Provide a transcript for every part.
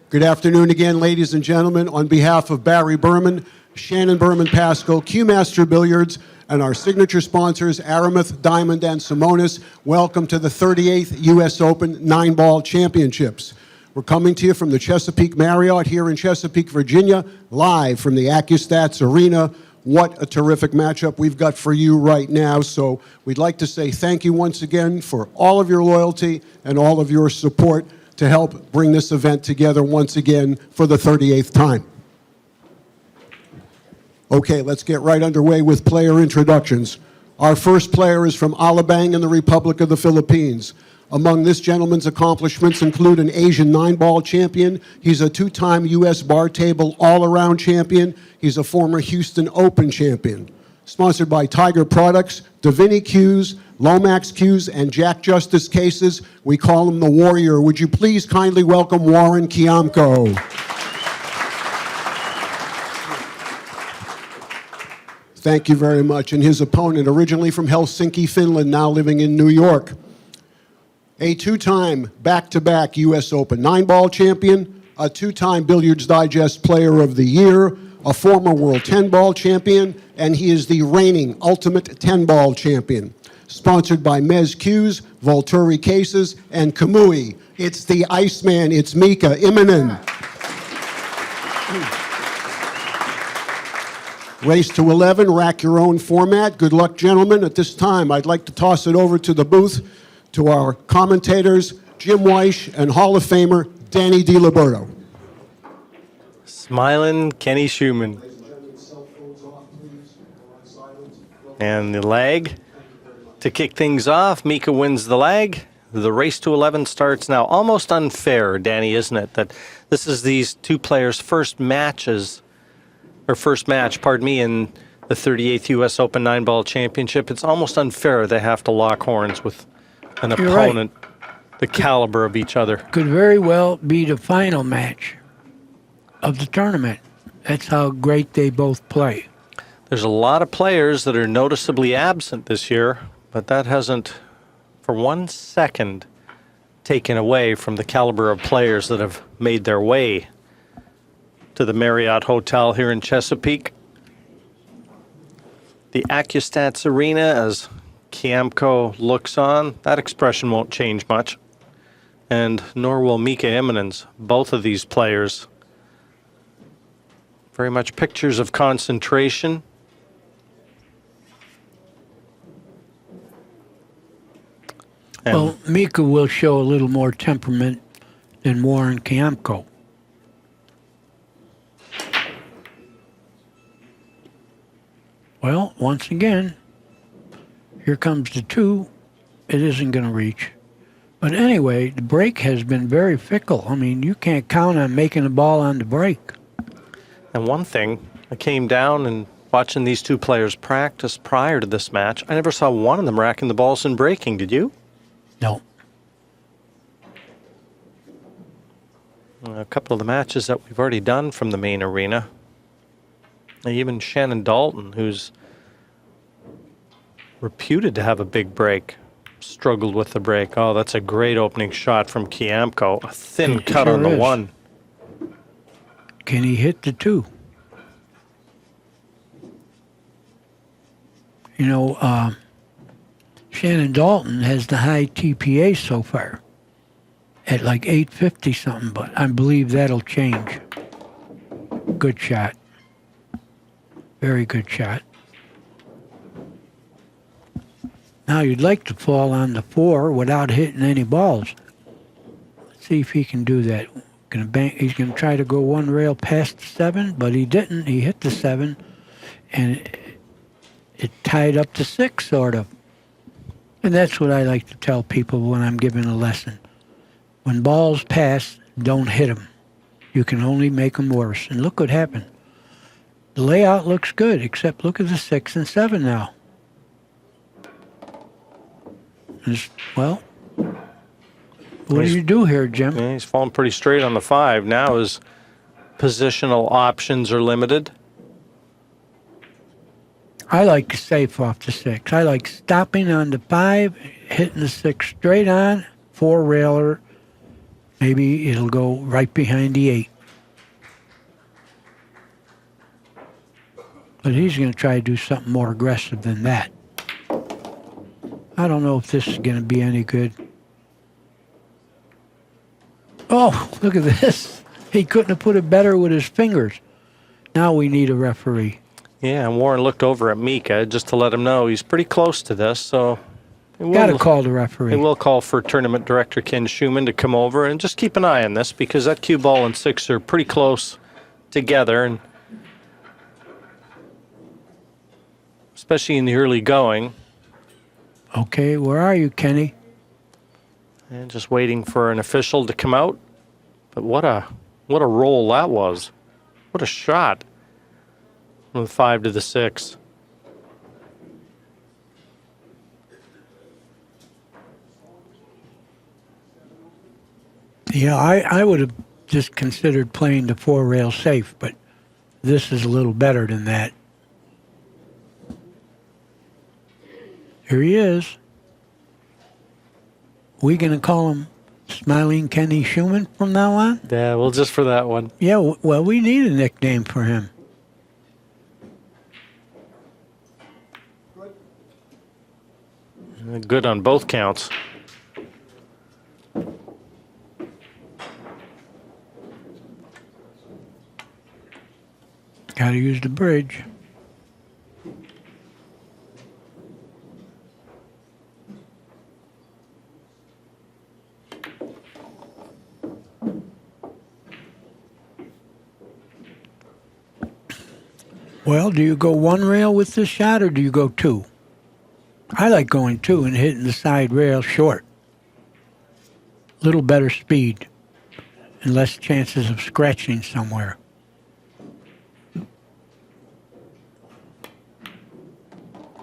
Good afternoon again, ladies and gentlemen. On behalf of Barry Berman, Shannon Berman Pascal, Q-Master Billiards, and our signature sponsors, Aramuth, Diamond, and Simonis, welcome to the 38th U.S. Open 9-Ball Championships. We're coming to you from the Chesapeake Marriott here in Chesapeake, Virginia, live from the Accu-Stats Arena. What a terrific matchup we've got for you right now. So we'd like to say thank you once again for all of your loyalty and all of your support to help bring this event together once again for the 38th time. Okay, let's get right underway with player introductions. Our first player is from Alabang in the Republic of the Philippines. Among this gentleman's accomplishments include an Asian 9-ball champion. He's a two-time U.S. bar table all-around champion. He's a former Houston Open champion. Sponsored by Tiger Products, Davini Cues, Lomax Cues, and Jack Justice Cases. We call him the Warrior. Would you please kindly welcome Warren Kiamco. Thank you very much. And his opponent, originally from Helsinki, Finland, now living in New York. A two-time back-to-back U.S. Open 9-ball champion, a two-time Billiards Digest Player of the Year, a former World 10-ball champion, and he is the reigning Ultimate 10-ball champion. Sponsored by Mez Cues, Volturi Cases, and Kamui. It's the Iceman, it's Mika Immonen. Race to 11, rack your own format. Good luck, gentlemen. At this time, I'd like to toss it over to the booth to our commentators, Jim Weish and Hall of Famer Danny DiLiberto. Smiling Kenny Schumann. And the lag. To kick things off, Mika wins the lag. The race to 11 starts now. Almost unfair, Danny, isn't it? That this is these two players' first match, in the 38th U.S. Open 9-Ball Championship. It's almost unfair they have to lock horns with an opponent the caliber of each other. Could very well be the final match of the tournament. That's how great they both play. There's a lot of players that are noticeably absent this year, but that hasn't, for 1 second, taken away from the caliber of players that have made their way to the Marriott Hotel here in Chesapeake. The Accu-Stats Arena, as Kiamco looks on, that expression won't change much, and nor will Mika Immonen's. Both of these players, very much pictures of concentration. And well, Mika will show a little more temperament than Warren Kiamco. Well, once again, here comes the 2. It isn't going to reach. But anyway, the break has been very fickle. I mean, you can't count on making a ball on the break. And one thing, I came down and watching these two players practice prior to this match, I never saw one of them racking the balls and breaking. Did you? No. A couple of the matches that we've already done from the main arena. And even Shannon Dalton, who's reputed to have a big break, struggled with the break. Oh, that's a great opening shot from Kiamco. A thin cut on the 1. Can he hit the 2? You know, Shannon Dalton has the high TPA so far at like 850 something, but I believe that'll change. Good shot. Very good shot. Now you'd like to fall on the 4 without hitting any balls. Let's see if he can do that. He's going to try to go one rail past the 7, but he didn't. He hit the 7, and it tied up to 6, sort of. And that's what I like to tell people when I'm giving a lesson. When balls pass, don't hit them. You can only make them worse. And look what happened. The layout looks good, except look at the 6 and 7 now. Well, what do you do here, Jim? Yeah, he's falling pretty straight on the 5. Now his positional options are limited. I like safe off the 6. I like stopping on the 5, hitting the 6 straight on, 4 railer, Maybe it'll go right behind the 8. But he's going to try to do something more aggressive than that. I don't know if this is going to be any good. Oh, look at this. He couldn't have put it better with his fingers. Now we need a referee. Yeah, and Warren looked over at Mika just to let him know he's pretty close to this, so... Got to call the referee. They will call for tournament director Ken Schumann to come over and just keep an eye on this because that cue ball and 6 are pretty close together, and especially in the early going. Okay, where are you, Kenny? And just waiting for an official to come out. But what a roll that was. What a shot. From the 5 to the 6. Yeah, I would have just considered playing the 4-rail safe, but this is a little better than that. Here he is. We going to call him Smiling Kenny Schumann from now on? Yeah, well, just for that one. Yeah, well, we need a nickname for him. Good on both counts. Got to use the bridge. Well, do you go 1 rail with this shot or do you go 2? I like going 2 and hitting the side rail short. Little better speed and less chances of scratching somewhere.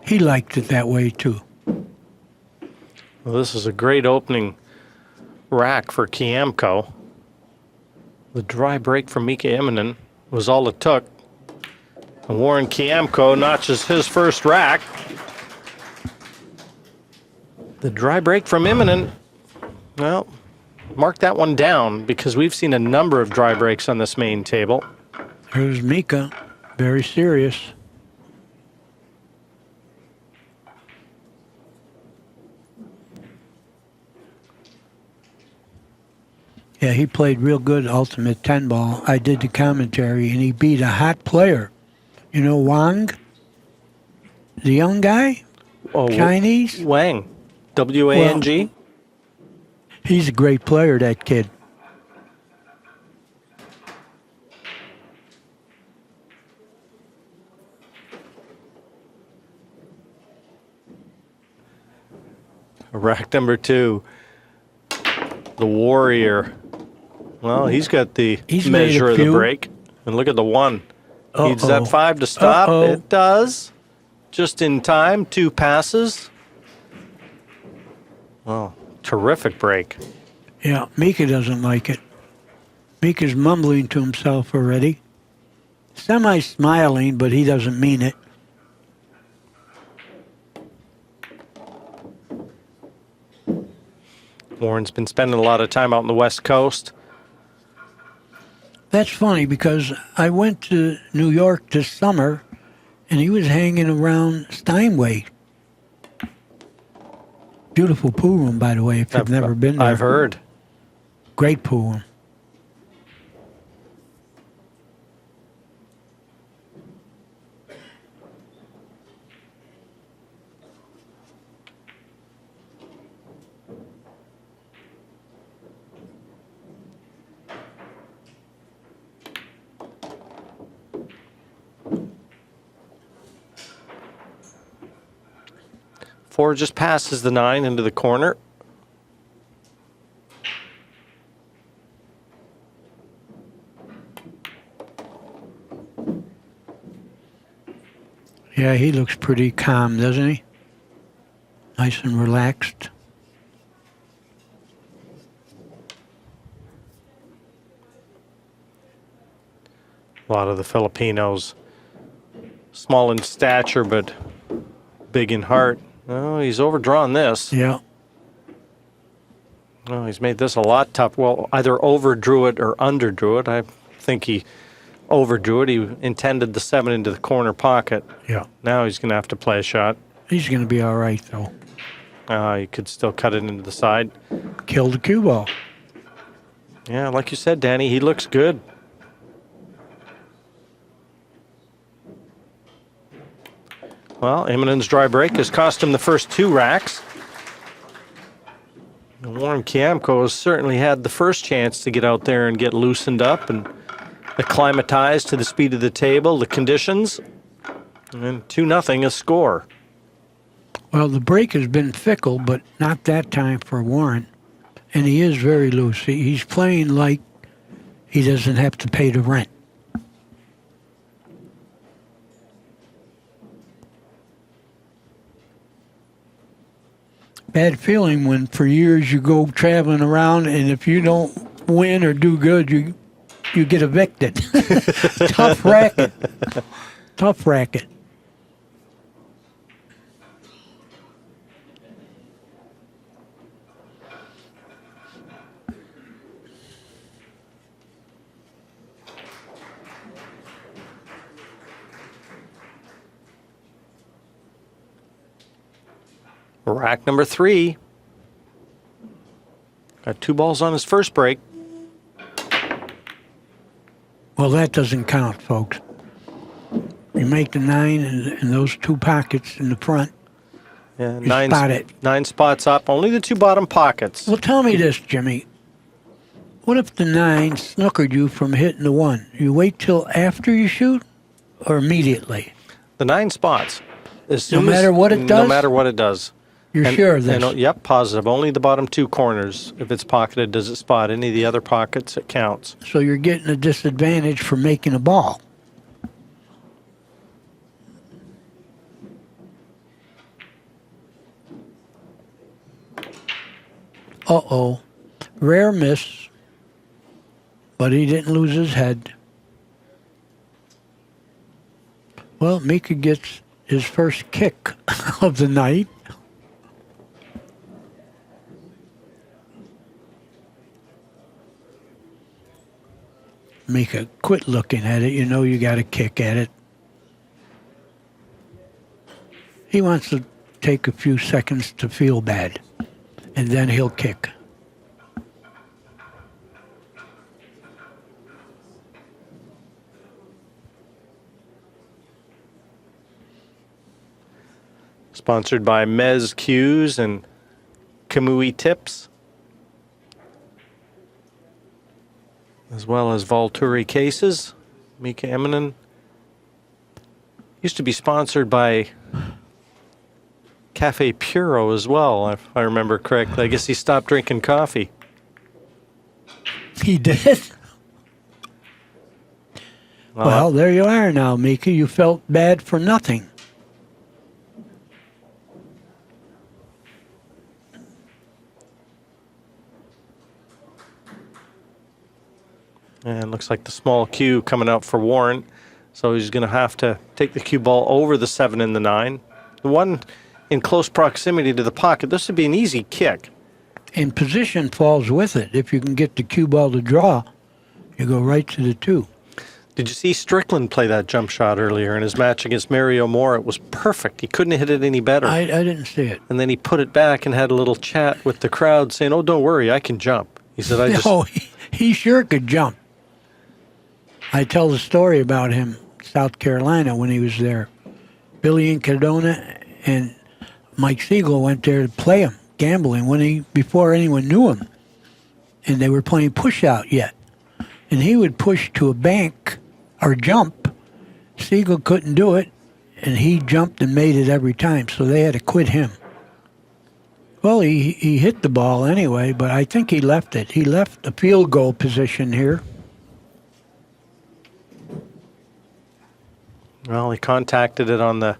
He liked it that way too. Well, this is a great opening rack for Kiamco. The dry break from Mika Immonen was all it took. And Warren Kiamco notches his first rack. The dry break from Immonen, well, mark that one down because we've seen a number of dry breaks on this main table. Here's Mika, very serious. Yeah, he played real good ultimate 10 ball. I did the commentary, and he beat a hot player. You know Wang? The young guy? Oh, Chinese? Wang. W-A-N-G? Well, he's a great player, that kid. Rack number 2. The Warrior. Well, he's got the measure of the break. And look at the 1. Needs that 5 to stop. It does. Just in time. 2 passes. Well, terrific break. Yeah, Mika doesn't like it. Mika's mumbling to himself already. Semi-smiling, but he doesn't mean it. Warren's been spending a lot of time out on the West Coast. That's funny because I went to New York this summer and he was hanging around Steinway. Beautiful pool room, by the way, if you've never been there. I've heard. Great pool room. Four just passes the 9 into the corner. Yeah, he looks pretty calm, doesn't he? Nice and relaxed. A lot of the Filipinos, small in stature, but big in heart. Oh, he's overdrawn this. Yeah. Oh, he's made this a lot tough. Well, either overdrew it or underdrew it. I think he overdrew it. He intended the 7 into the corner pocket. Yeah. Now he's going to have to play a shot. He's going to be all right, though. He could still cut it into the side. Kill the cue ball. Yeah, like you said, Danny, he looks good. Well, Immonen's dry break has cost him the first 2 racks. And Warren Kiamco has certainly had the first chance to get out there and get loosened up and acclimatized to the speed of the table, the conditions. And 2-0 a score. Well, the break has been fickle, but not that time for Warren. And he is very loose. He's playing like he doesn't have to pay the rent. Bad feeling when for years you go traveling around, and if you don't win or do good, you get evicted. Tough racket. Tough racket. Rack number 3. Got 2 balls on his first break. Well, that doesn't count, folks. You make the 9 and those 2 pockets in the front. Yeah, You spot it. 9 spots up. Only the 2 bottom pockets. Well, tell me this, Jimmy. What if the 9 snookered you from hitting the 1? You wait till after you shoot or immediately? The 9 spots. No matter what it does? No matter what it does. You're sure of this? Yep, positive. Only the bottom 2 corners. If it's pocketed, does it spot any of the other pockets? It counts. So you're getting a disadvantage for making a ball. Uh-oh. Rare miss. But he didn't lose his head. Well, Mika gets his first kick of the night. Mika, quit looking at it. You know you got a kick at it. He wants to take a few seconds to feel bad, and then he'll kick. Sponsored by Mez Cues and Kamui Tips, as well as Volturi Cases. Mika Immonen used to be sponsored by Cafe Puro as well, if I remember correctly. I guess he stopped drinking coffee. He did? Well, there you are now, Mika. You felt bad for nothing. And looks like the small cue coming out for Warren. So he's going to have to take the cue ball over the 7 and the 9. The one in close proximity to the pocket, this would be an easy kick. And position falls with it. If you can get the cue ball to draw, you go right to the 2. Did you see Strickland play that jump shot earlier in his match against Mario Moore? It was perfect. He couldn't hit it any better. I didn't see it. And then he put it back and had a little chat with the crowd saying, "Oh, don't worry, I can jump." He said, he sure could jump. I tell the story about him, South Carolina, when he was there. Billy Incardona and Mike Siegel went there to play him, gambling, before anyone knew him. And they were playing push-out yet. And he would push to a bank or jump. Siegel couldn't do it, and he jumped and made it every time, so they had to quit him. Well, he hit the ball anyway, but I think he left it. He left the field goal position here. Well, he contacted it on the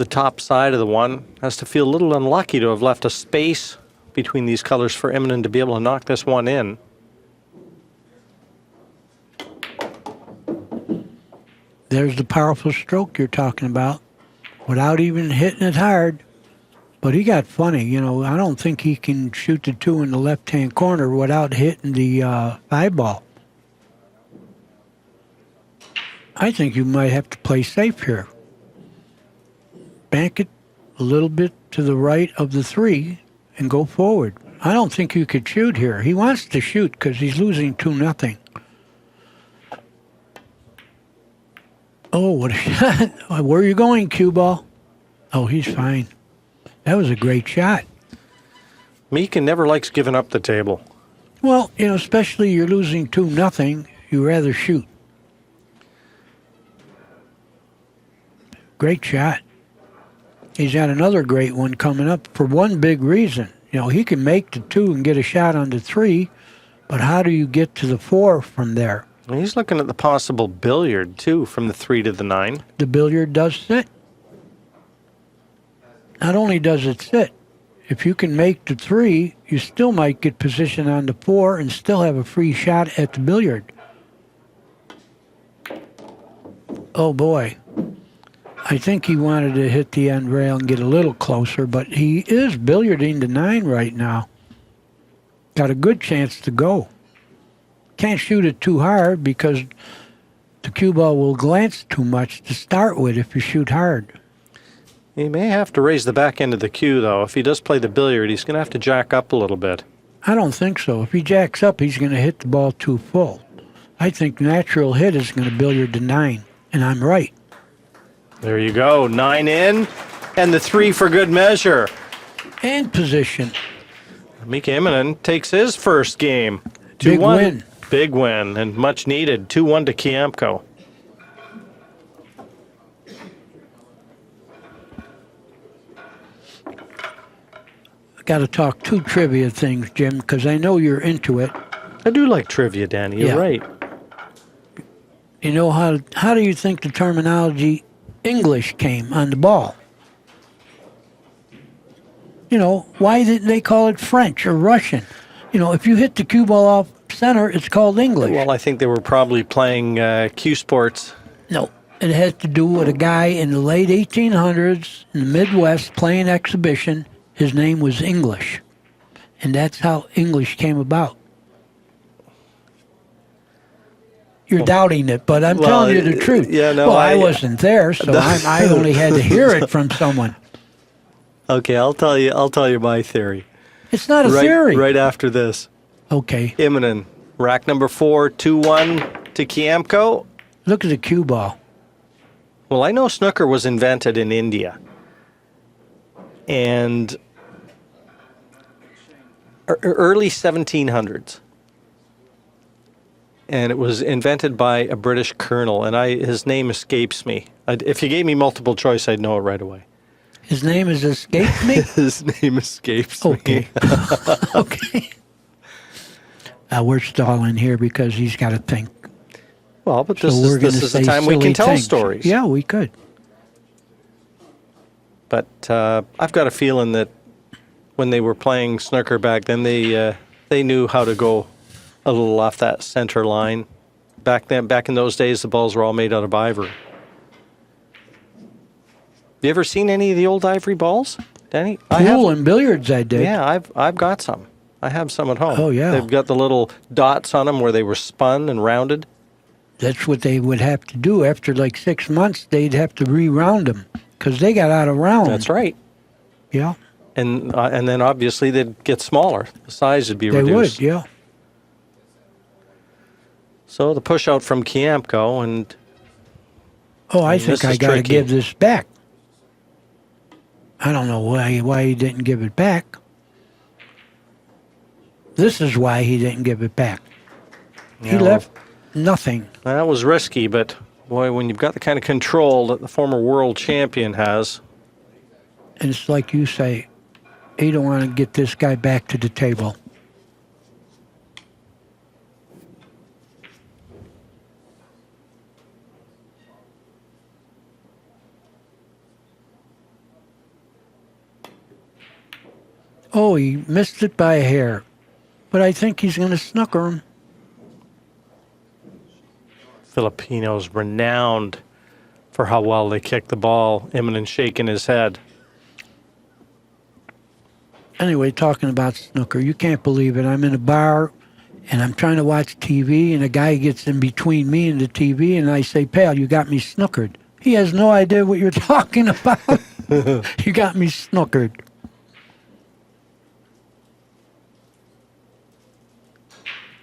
top side of the 1. Has to feel a little unlucky to have left a space between these colors for Immonen to be able to knock this one in. There's the powerful stroke you're talking about. Without even hitting it hard, But he got funny. You know, I don't think he can shoot the 2 in the left-hand corner without hitting the eyeball. I think you might have to play safe here. Bank it a little bit to the right of the 3 and go forward. I don't think you could shoot here. He wants to shoot because he's losing 2-0. Oh, what a shot. Where are you going, cue ball? Oh, he's fine. That was a great shot. Mika never likes giving up the table. Well, you know, especially you're losing 2-0, you rather shoot. Great shot. He's got another great one coming up for one big reason. You know, he can make the 2 and get a shot on the 3, but how do you get to the 4 from there? And he's looking at the possible billiard, too, from the 3 to the 9. The billiard does sit. Not only does it sit, if you can make the 3, you still might get position on the 4 and still have a free shot at the billiard. Oh, boy. I think he wanted to hit the end rail and get a little closer, but he is billiarding the 9 right now. Got a good chance to go. Can't shoot it too hard because the cue ball will glance too much to start with if you shoot hard. He may have to raise the back end of the cue, though. If he does play the billiard, he's going to have to jack up a little bit. I don't think so. If he jacks up, he's going to hit the ball too full. I think natural hit is going to billiard the 9, and I'm right. There you go. 9 in, and the 3 for good measure. And position. Mika Immonen takes his first game. 2-1. Big win. Big win, and much needed. 2-1 to Kiamco. Got to talk 2 trivia things, Jim, because I know you're into it. I do like trivia, Danny. You're right. You know, how do you think the terminology English came on the ball? You know, why didn't they call it French or Russian? You know, if you hit the cue ball off center, it's called English. Well, I think they were probably playing cue sports. No, it has to do with a guy in the late 1800s in the Midwest playing exhibition. His name was English, and that's how English came about. You're doubting it, but I'm telling you the truth. Yeah, no, well, I wasn't there, so I only had to hear it from someone. Okay, I'll tell you my theory. It's not a theory. Right after this. Okay. Immonen, rack number 4, 2-1 to Kiamco. Look at the cue ball. Well, I know snooker was invented in India. And early 1700s. And it was invented by a British colonel, and his name escapes me. If you gave me multiple choice, I'd know it right away. His name has escaped me? His name escapes me. Okay. Okay. We're stalling here because he's got to think. Well, but So this is the time we can tell things. stories. Yeah, we could. But I've got a feeling that when they were playing snooker back then, they knew how to go a little off that center line. Back in those days, the balls were all made out of ivory. You ever seen any of the old ivory balls, Danny? Pool and billiards, I did. Yeah, I've got some. I have some at home. Oh, yeah. They've got the little dots on them where they were spun and rounded. That's what they would have to do. After like 6 months, they'd have to re-round them because they got out of round. That's right. Yeah. And then obviously they'd get smaller. The size would be They reduced. would, yeah. So the push out from Kiamco, and I this think I is got to tricky. give this back. I don't know why he didn't give it back. This is why he didn't give it back. He Yeah, left nothing. that was risky, but boy, when you've got the kind of control that the former world champion has, And it's like you say, he don't want to get this guy back to the table. Oh, he missed it by a hair. But I think he's going to snooker him. Filipinos renowned for how well they kick the ball. Immonen shaking his head. Anyway, talking about snooker, you can't believe it. I'm in a bar, and I'm trying to watch TV, and a guy gets in between me and the TV, and I say, "Pal, you got me snookered." He has no idea what you're talking about. You got me snookered.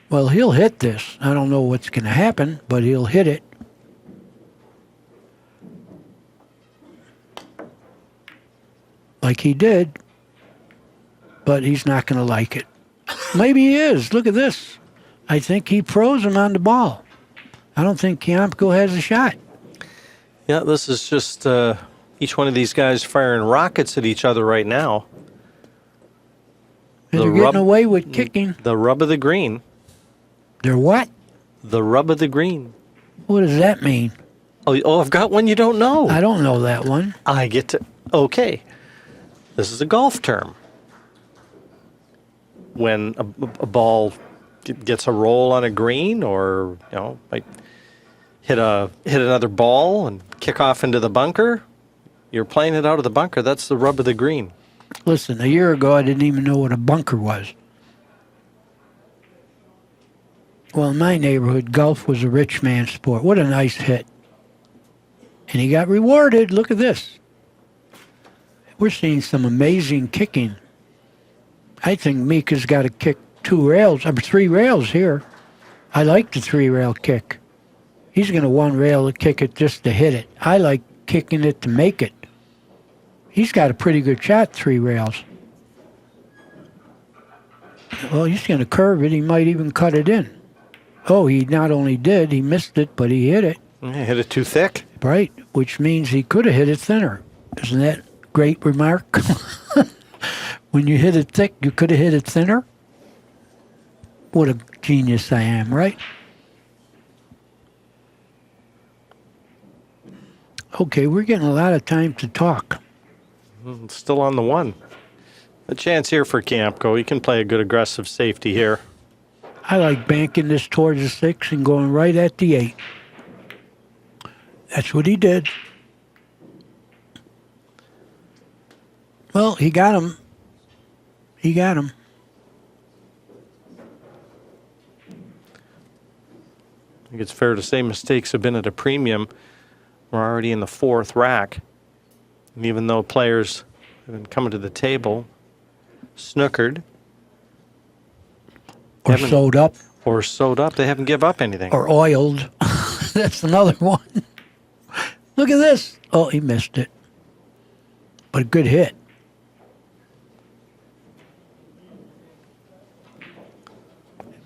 Well, he'll hit this. I don't know what's going to happen, but he'll hit it. Like he did, but he's not going to like it. Maybe he is. Look at this. I think he froze him on the ball. I don't think Kiamco has a shot. Yeah, this is just each one of these guys firing rockets at each other right now. And they're getting away with kicking. The rub of the green. They're what? The rub of the green. What does that mean? Oh, I've got one you don't know. I don't know that one. I get to... Okay. This is a golf term. When a ball gets a roll on a green, or might hit another ball and kick off into the bunker, you're playing it out of the bunker. That's the rub of the green. Listen, a year ago I didn't even know what a bunker was. Well, in my neighborhood, golf was a rich man's sport. What a nice hit. And he got rewarded. Look at this. We're seeing some amazing kicking. I think Mika's got to kick 3 rails here. I like the 3-rail kick. He's going to 1-rail kick it just to hit it. I like kicking it to make it. He's got a pretty good shot, 3 rails. Well, he's going to curve it. He might even cut it in. Oh, he not only did, he missed it, but he hit it. He hit it too thick. Right, which means he could have hit it thinner. Isn't that a great remark? When you hit it thick, you could have hit it thinner. What a genius I am, right? Okay, we're getting a lot of time to talk. It's still on the 1. A chance here for Kiamco. He can play a good aggressive safety here. I like banking this towards the 6 and going right at the 8. That's what he did. Well, he got him. He got him. I think it's fair to say mistakes have been at a premium. We're already in the 4th rack. And even though players have been coming to the table, snookered, Or sewed up. or sewed up, they haven't give up anything. Or oiled. That's another one. Look at this. Oh, he missed it. But a good hit.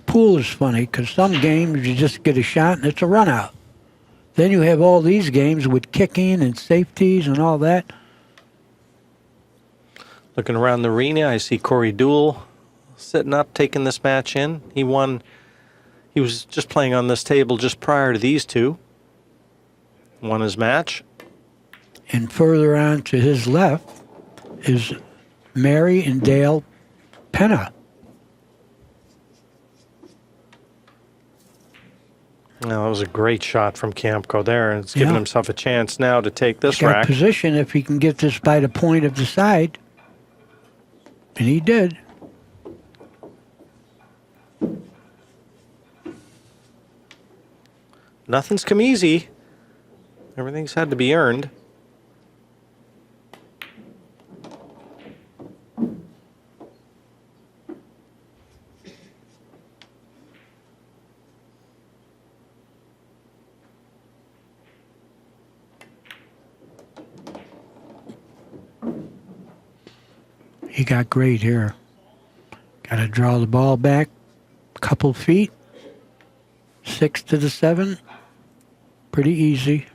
Pool is funny because some games you just get a shot and it's a run out. Then you have all these games with kicking and safeties and all that. Looking around the arena, I see Corey Duell sitting up, taking this match in. He won. He was just playing on this table just prior to these two. Won his match. And further on to his left is Mary and Dale Penna. Well, that was a great shot from Kiamco there, and it's giving himself a chance now to take this He's got rack. position if he can get this by the point of the side. And he did. Nothing's come easy. Everything's had to be earned. He got great here. Got to draw the ball back a couple feet. 6 to the 7. Pretty easy.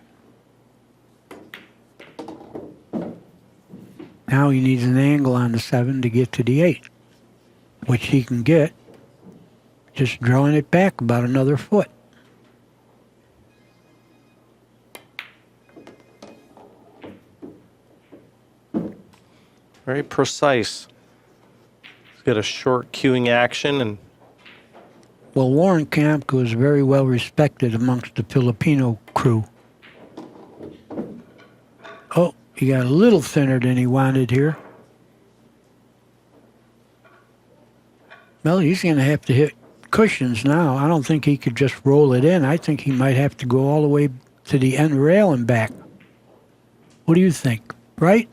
Now he needs an angle on the 7 to get to the 8, which he can get just drawing it back about another foot. Very precise. He's got a short cueing action, and Well, Warren Kiamco is very well respected amongst the Filipino crew. Oh, he got a little thinner than he wanted here. Well, he's going to have to hit cushions now. I don't think he could just roll it in. I think he might have to go all the way to the end rail and back. What do you think? Right?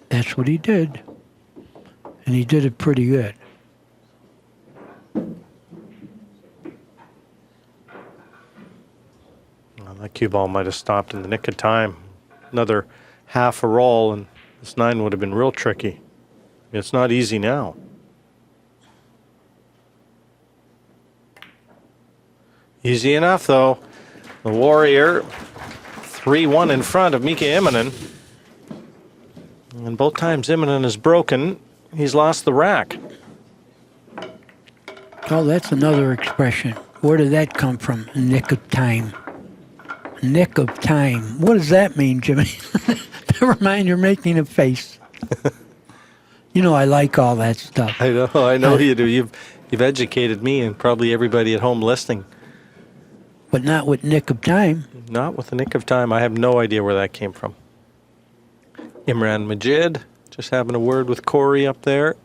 That's what he did. And he did it pretty good. Well, that cue ball might have stopped in the nick of time. Another half a roll, and this 9 would have been real tricky. It's not easy now. Easy enough, though. The Warrior, 3-1 in front of Mika Immonen. And both times Immonen is broken, he's lost the rack. Oh, that's another expression. Where did that come from? Nick of time. Nick of time. What does that mean, Jimmy? Never mind, you're making a face. You know I like all that stuff. I know you do. You've educated me and probably everybody at home listening. But not with nick of time. Not with the nick of time. I have no idea where that came from. Imran Majid, just having a word with Corey up there.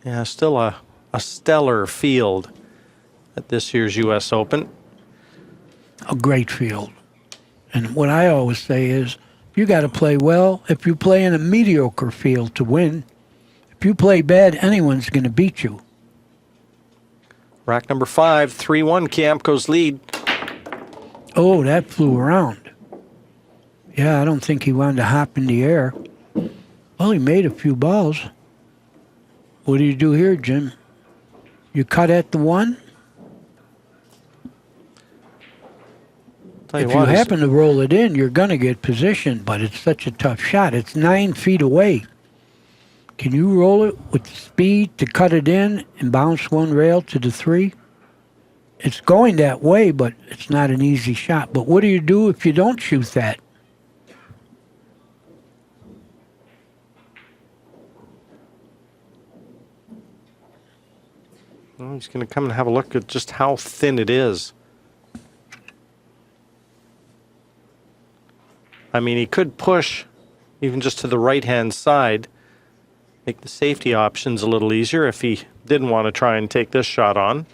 Yeah, still a stellar field at this year's U.S. Open. A great field. And what I always say is, you got to play well. If you play in a mediocre field to win, if you play bad, anyone's going to beat you. Rack number 5, 3-1, Kiamco's lead. Oh, that flew around. Yeah, I don't think he wanted to hop in the air. Well, he made a few balls. What do you do here, Jim? You cut at the 1? If you happen to roll it in, you're going to get positioned, but it's such a tough shot. It's 9 feet away. Can you roll it with speed to cut it in and bounce one rail to the 3? It's going that way, but it's not an easy shot. But what do you do if you don't shoot that? Well, he's going to come and have a look at just how thin it is. I mean, he could push even just to the right-hand side, make the safety options a little easier if he didn't want to try and take this shot on.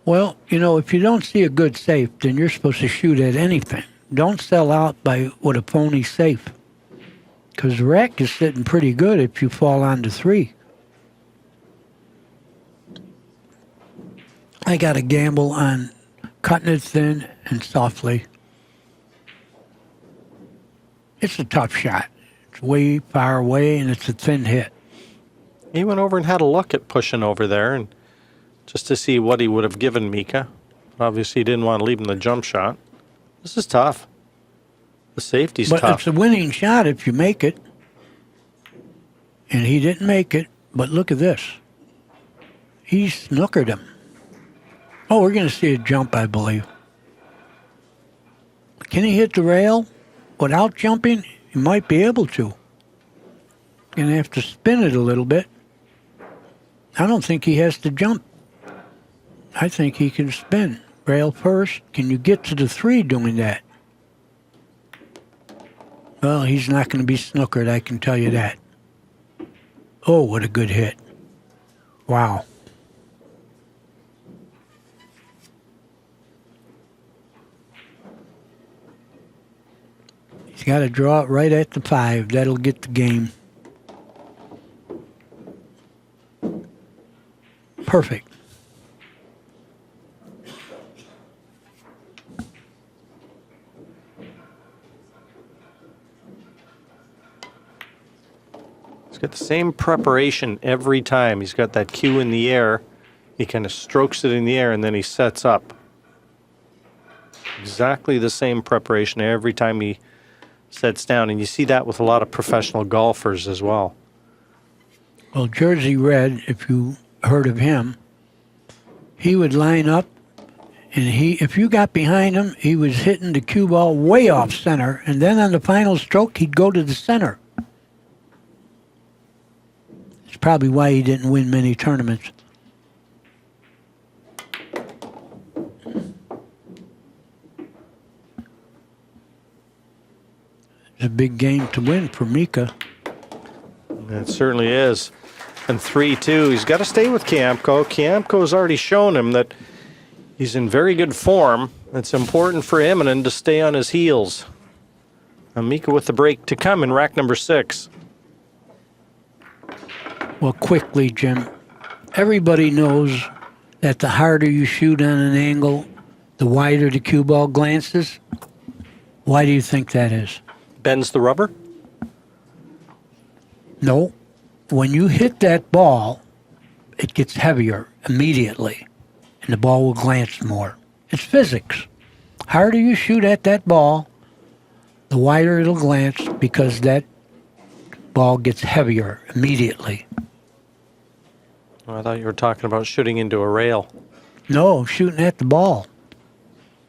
Well, you know, if you don't see a good safe, then you're supposed to shoot at anything. Don't sell out by with a phony safe. Because the rack is sitting pretty good if you fall onto 3. I got to gamble on cutting it thin and softly. It's a tough shot. It's way far away, and it's a thin hit. He went over and had a look at pushing over there, and just to see what he would have given Mika. Obviously, he didn't want to leave him the jump shot. This is tough. The safety's tough. But it's a winning shot if you make it. And he didn't make it, but look at this. He snookered him. Oh, we're going to see a jump, I believe. Can he hit the rail without jumping? He might be able to. Going to have to spin it a little bit. I don't think he has to jump. I think he can spin. Rail first. Can you get to the 3 doing that? Well, he's not going to be snookered, I can tell you that. Oh, what a good hit. Wow. He's got to draw it right at the 5. That'll get the game. Perfect. He's got the same preparation every time. He's got that cue in the air. He kind of strokes it in the air, and then he sets up. Exactly the same preparation every time he sets down. And you see that with a lot of professional golfers as well. Well, Jersey Red, if you heard of him, he would line up, and if you got behind him, he was hitting the cue ball way off center, and then on the final stroke, he'd go to the center. It's probably why he didn't win many tournaments. It's a big game to win for Mika. It certainly is. And 3-2, he's got to stay with Kiamco. Kiamco's already shown him that he's in very good form. It's important for Immonen to stay on his heels. And Mika with the break to come in rack number 6. Well, quickly, Jim. Everybody knows that the harder you shoot on an angle, the wider the cue ball glances. Why do you think that is? Bends the rubber? No. When you hit that ball, it gets heavier immediately, and the ball will glance more. It's physics. Harder you shoot at that ball, the wider it'll glance because that ball gets heavier immediately. I thought you were talking about shooting into a rail. No, shooting at the ball.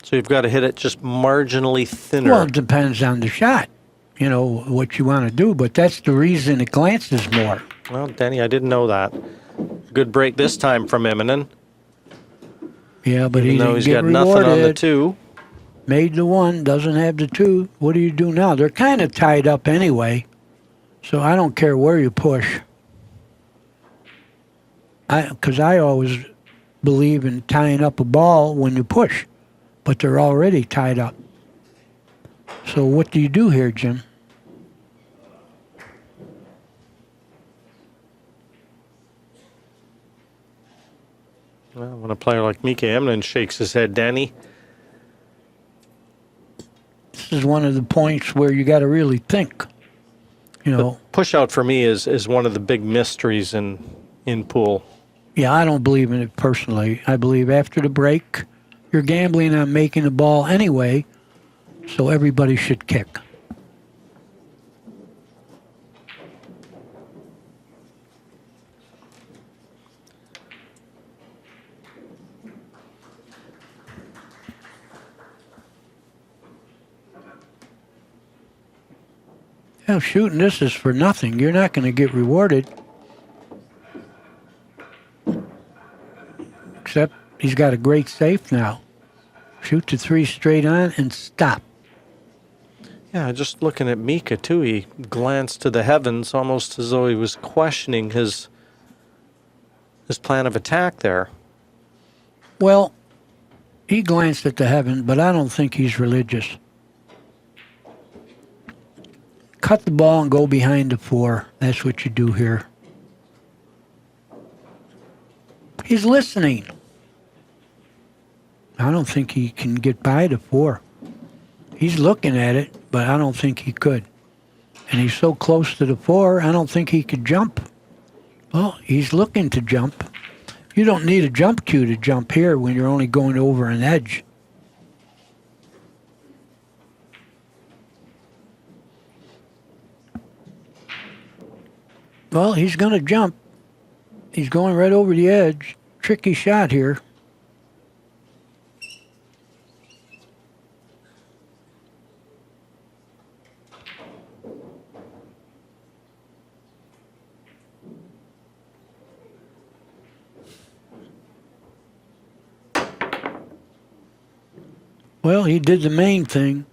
So you've got to hit it just marginally thinner. Well, it depends on the shot, you know, what you want to do, but that's the reason it glances more. Well, Danny, I didn't know that. Good break this time from Immonen. Yeah, but Even he though didn't he's get got rewarded. nothing on the 2. Made the 1, doesn't have the 2. What do you do now? They're kind of tied up anyway, so I don't care where you push. Because I always believe in tying up a ball when you push, but they're already tied up. So what do you do here, Jim? Well, when a player like Mika Immonen shakes his head, Danny. This is one of the points where you got to really think. You know. Push out for me is one of the big mysteries in pool. Yeah, I don't believe in it personally. I believe after the break, you're gambling on making the ball anyway, so everybody should kick. Now, shooting this is for nothing. You're not going to get rewarded. Except he's got a great safe now. Shoot to 3 straight on and stop. Yeah, just looking at Mika, too, he glanced to the heavens almost as though he was questioning his plan of attack there. Well, he glanced at the heavens, but I don't think he's religious. Cut the ball and go behind the 4. That's what you do here. He's listening. I don't think he can get by the 4. He's looking at it, but I don't think he could. And he's so close to the 4, I don't think he could jump. Well, he's looking to jump. You don't need a jump cue to jump here when you're only going over an edge. Well, he's going to jump. He's going right over the edge. Tricky shot here. Well, he did the main thing.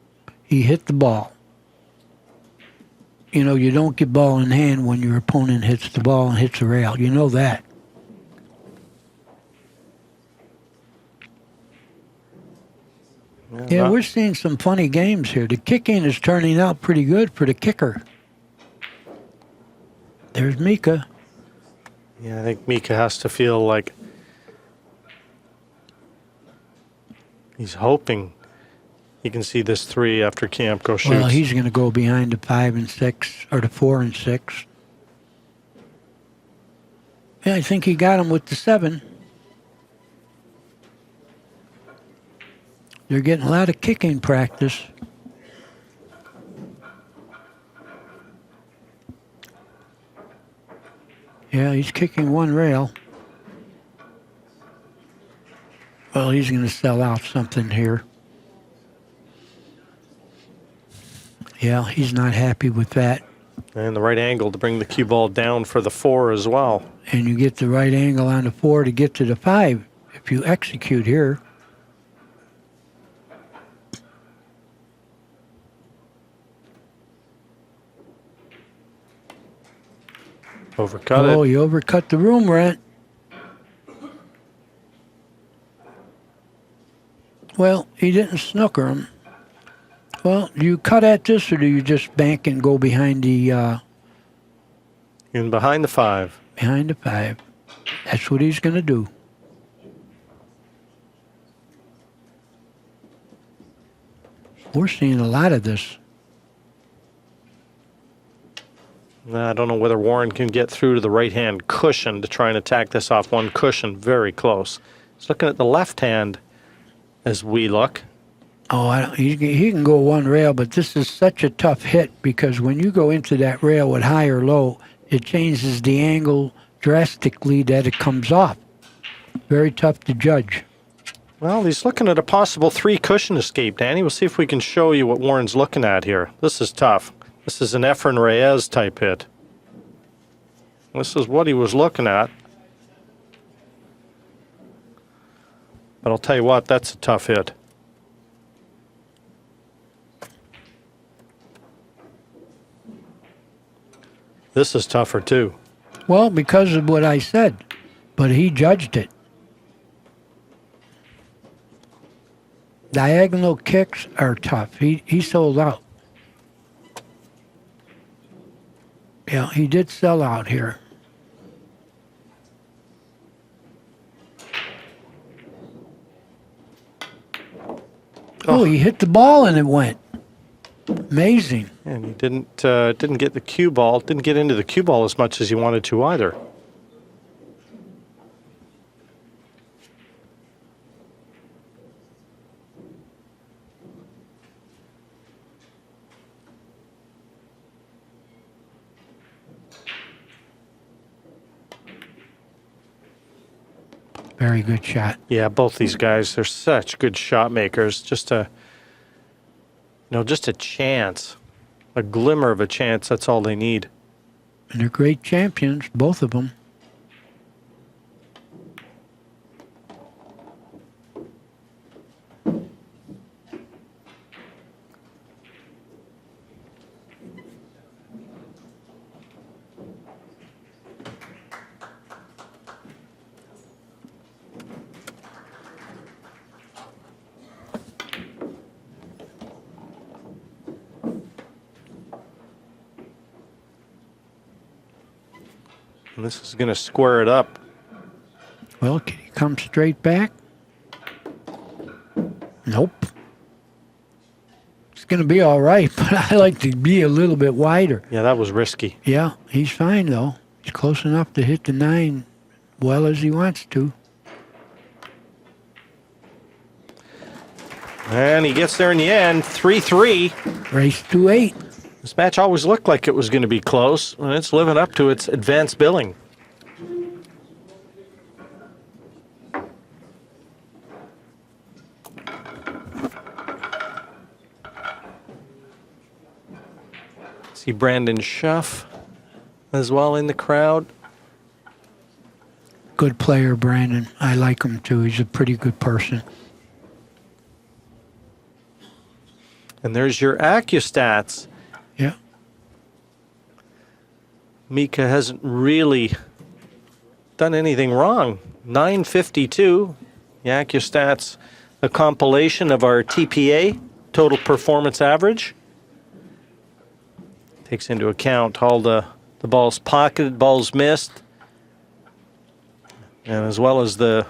He hit the ball. You know, you don't get ball in hand when your opponent hits the ball and hits the rail. You know that. Yeah, we're seeing some funny games here. The kicking is turning out pretty good for the kicker. There's Mika. Yeah, I think Mika has to feel like he's hoping he can see this 3 after Kiamco shoots. Well, he's going to go behind the 5 and 6, or the 4 and 6. Yeah, I think he got him with the 7. They're getting a lot of kicking practice. Yeah, he's kicking 1 rail. Well, he's going to sell out something here. Yeah, he's not happy with that. And the right angle to bring the cue ball down for the 4 as well. And you get the right angle on the 4 to get to the 5 if you execute here. Overcut Oh, it. he overcut the room rent. Well, he didn't snooker him. Well, do you cut at this, or do you just bank and go behind the In behind the 5. behind the 5? That's what he's going to do. We're seeing a lot of this. I don't know whether Warren can get through to the right-hand cushion to try and attack this off one cushion. Very close. He's looking at the left hand as we look. Oh, he can go one rail, but this is such a tough hit because when you go into that rail with high or low, it changes the angle drastically that it comes off. Very tough to judge. Well, he's looking at a possible 3 cushion escape, Danny. We'll see if we can show you what Warren's looking at here. This is tough. This is an Efren Reyes type hit. This is what he was looking at. But I'll tell you what, that's a tough hit. This is tougher too. Well, because of what I said, but he judged it. Diagonal kicks are tough. He sold out. Yeah, he did sell out here. Oh, he hit the ball and it went. Amazing. And he didn't get the cue ball, didn't get into the cue ball as much as he wanted to either. Very good shot. Yeah, both these guys, they're such good shot makers. Just a chance, a glimmer of a chance, that's all they need. And they're great champions, both of them. And this is going to square it up. Well, can he come straight back? Nope. It's going to be all right, but I like to be a little bit wider. Yeah, that was risky. Yeah, he's fine, though. He's close enough to hit the 9 well as he wants to. And he gets there in the end, 3-3. Race to 8. This match always looked like it was going to be close, and it's living up to its advanced billing. See Brandon Schuff as well in the crowd. Good player, Brandon. I like him, too. He's a pretty good person. And there's your accustats. Yeah. Mika hasn't really done anything wrong. 952. The accustats, a compilation of our TPA, total performance average. Takes into account all the balls pocketed, balls missed, and as well as the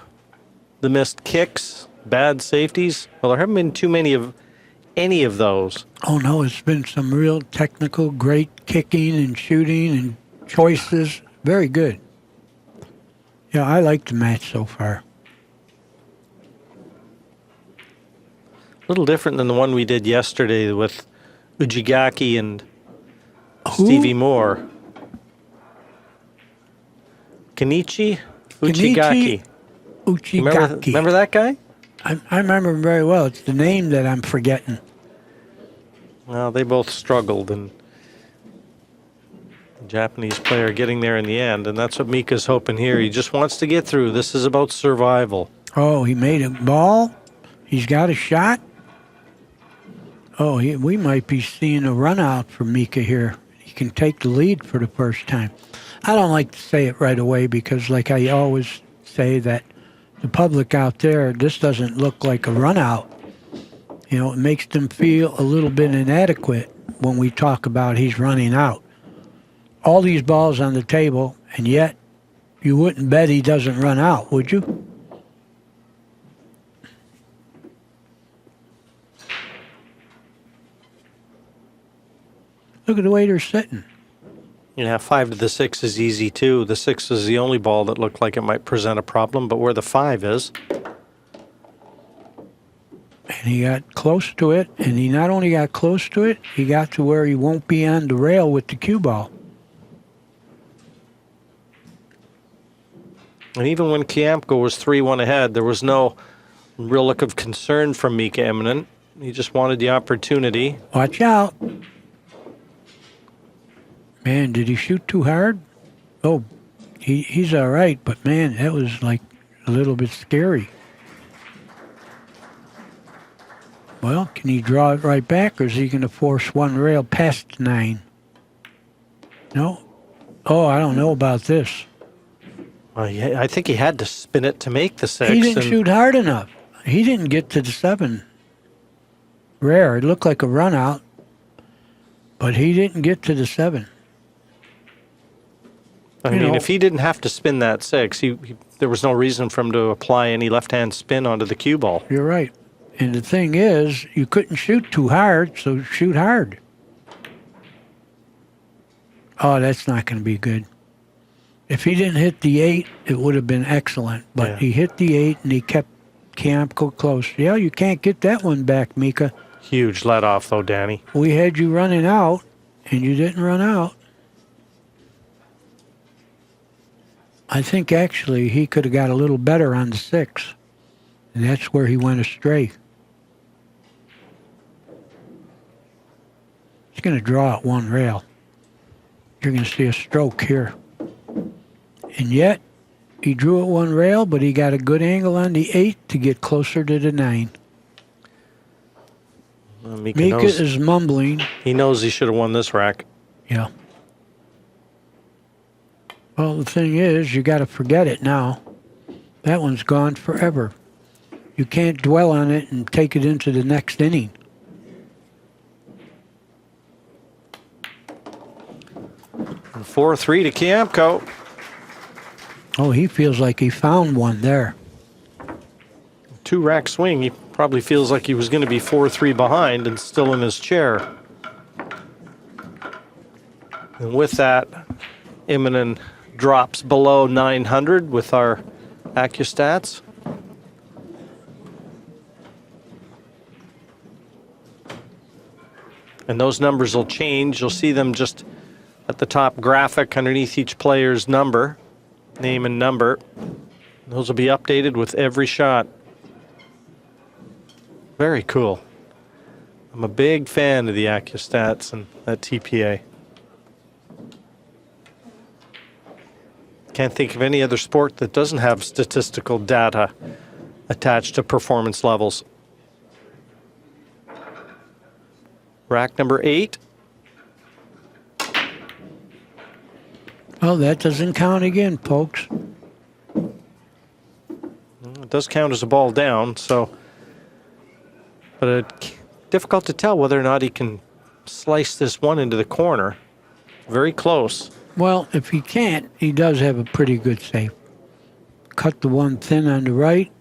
missed kicks, bad safeties. Well, there haven't been too many of any of those. Oh, no, it's been some real technical, great kicking and shooting and choices. Very good. Yeah, I like the match so far. A little different than the one we did yesterday with Ujigaki and Stevie Moore. Kenichi Uchigaki. Uchigaki. Remember that guy? I remember him very well. It's the name that I'm forgetting. Well, they both struggled, and the Japanese player getting there in the end, and that's what Mika's hoping here. He just wants to get through. This is about survival. Oh, he made a ball. He's got a shot. Oh, we might be seeing a run out for Mika here. He can take the lead for the first time. I don't like to say it right away because, like I always say, that the public out there, this doesn't look like a run out. You know, it makes them feel a little bit inadequate when we talk about he's running out. All these balls on the table, and yet you wouldn't bet he doesn't run out, would you? Look at the way they're sitting. Yeah, 5 to the 6 is easy too. The 6 is the only ball that looked like it might present a problem, but where the 5 is. And he got close to it, and he not only got close to it, he got to where he won't be on the rail with the cue ball. And even when Kiamco was 3-1 ahead, there was no real look of concern from Mika Immonen. He just wanted the opportunity. Watch out. Man, did he shoot too hard? Oh, he's all right, but man, that was like a little bit scary. Well, can he draw it right back, or is he going to force one rail past 9? No? Oh, I don't know about this. Yeah, I think he had to spin it to make the 6. He didn't shoot hard enough. He didn't get to the 7. Rare. It looked like a run out, but he didn't get to the 7. I mean, if he didn't have to spin that 6, there was no reason for him to apply any left-hand spin onto the cue ball. You're right. And the thing is, you couldn't shoot too hard, so shoot hard. Oh, that's not going to be good. If he didn't hit the 8, it would have been excellent. But Yeah. he hit the 8, and he kept Kiamco close. Yeah, you can't get that one back, Mika. Huge let-off, though, Danny. We had you running out, and you didn't run out. I think, actually, he could have got a little better on the 6. And that's where he went astray. He's going to draw at one rail. You're going to see a stroke here. And yet, he drew at one rail, but he got a good angle on the 8 to get closer to the 9. Mika is mumbling. He knows he should have won this rack. Yeah. Well, the thing is, you got to forget it now. That one's gone forever. You can't dwell on it and take it into the next inning. And 4-3 to Kiamco. Oh, he feels like he found one there. 2-rack swing. He probably feels like he was going to be 4-3 behind and still in his chair. And with that, Immonen drops below 900 with our Accu-Stats. And those numbers will change. You'll see them just at the top graphic underneath each player's number, name and number. Those will be updated with every shot. Very cool. I'm a big fan of the Accu-Stats and that TPA. Can't think of any other sport that doesn't have statistical data attached to performance levels. Rack number 8. Oh, that doesn't count again, folks. It does count as a ball down, so. But difficult to tell whether or not he can slice this one into the corner. Very close. Well, if he can't, he does have a pretty good save. Cut the one thin on the right.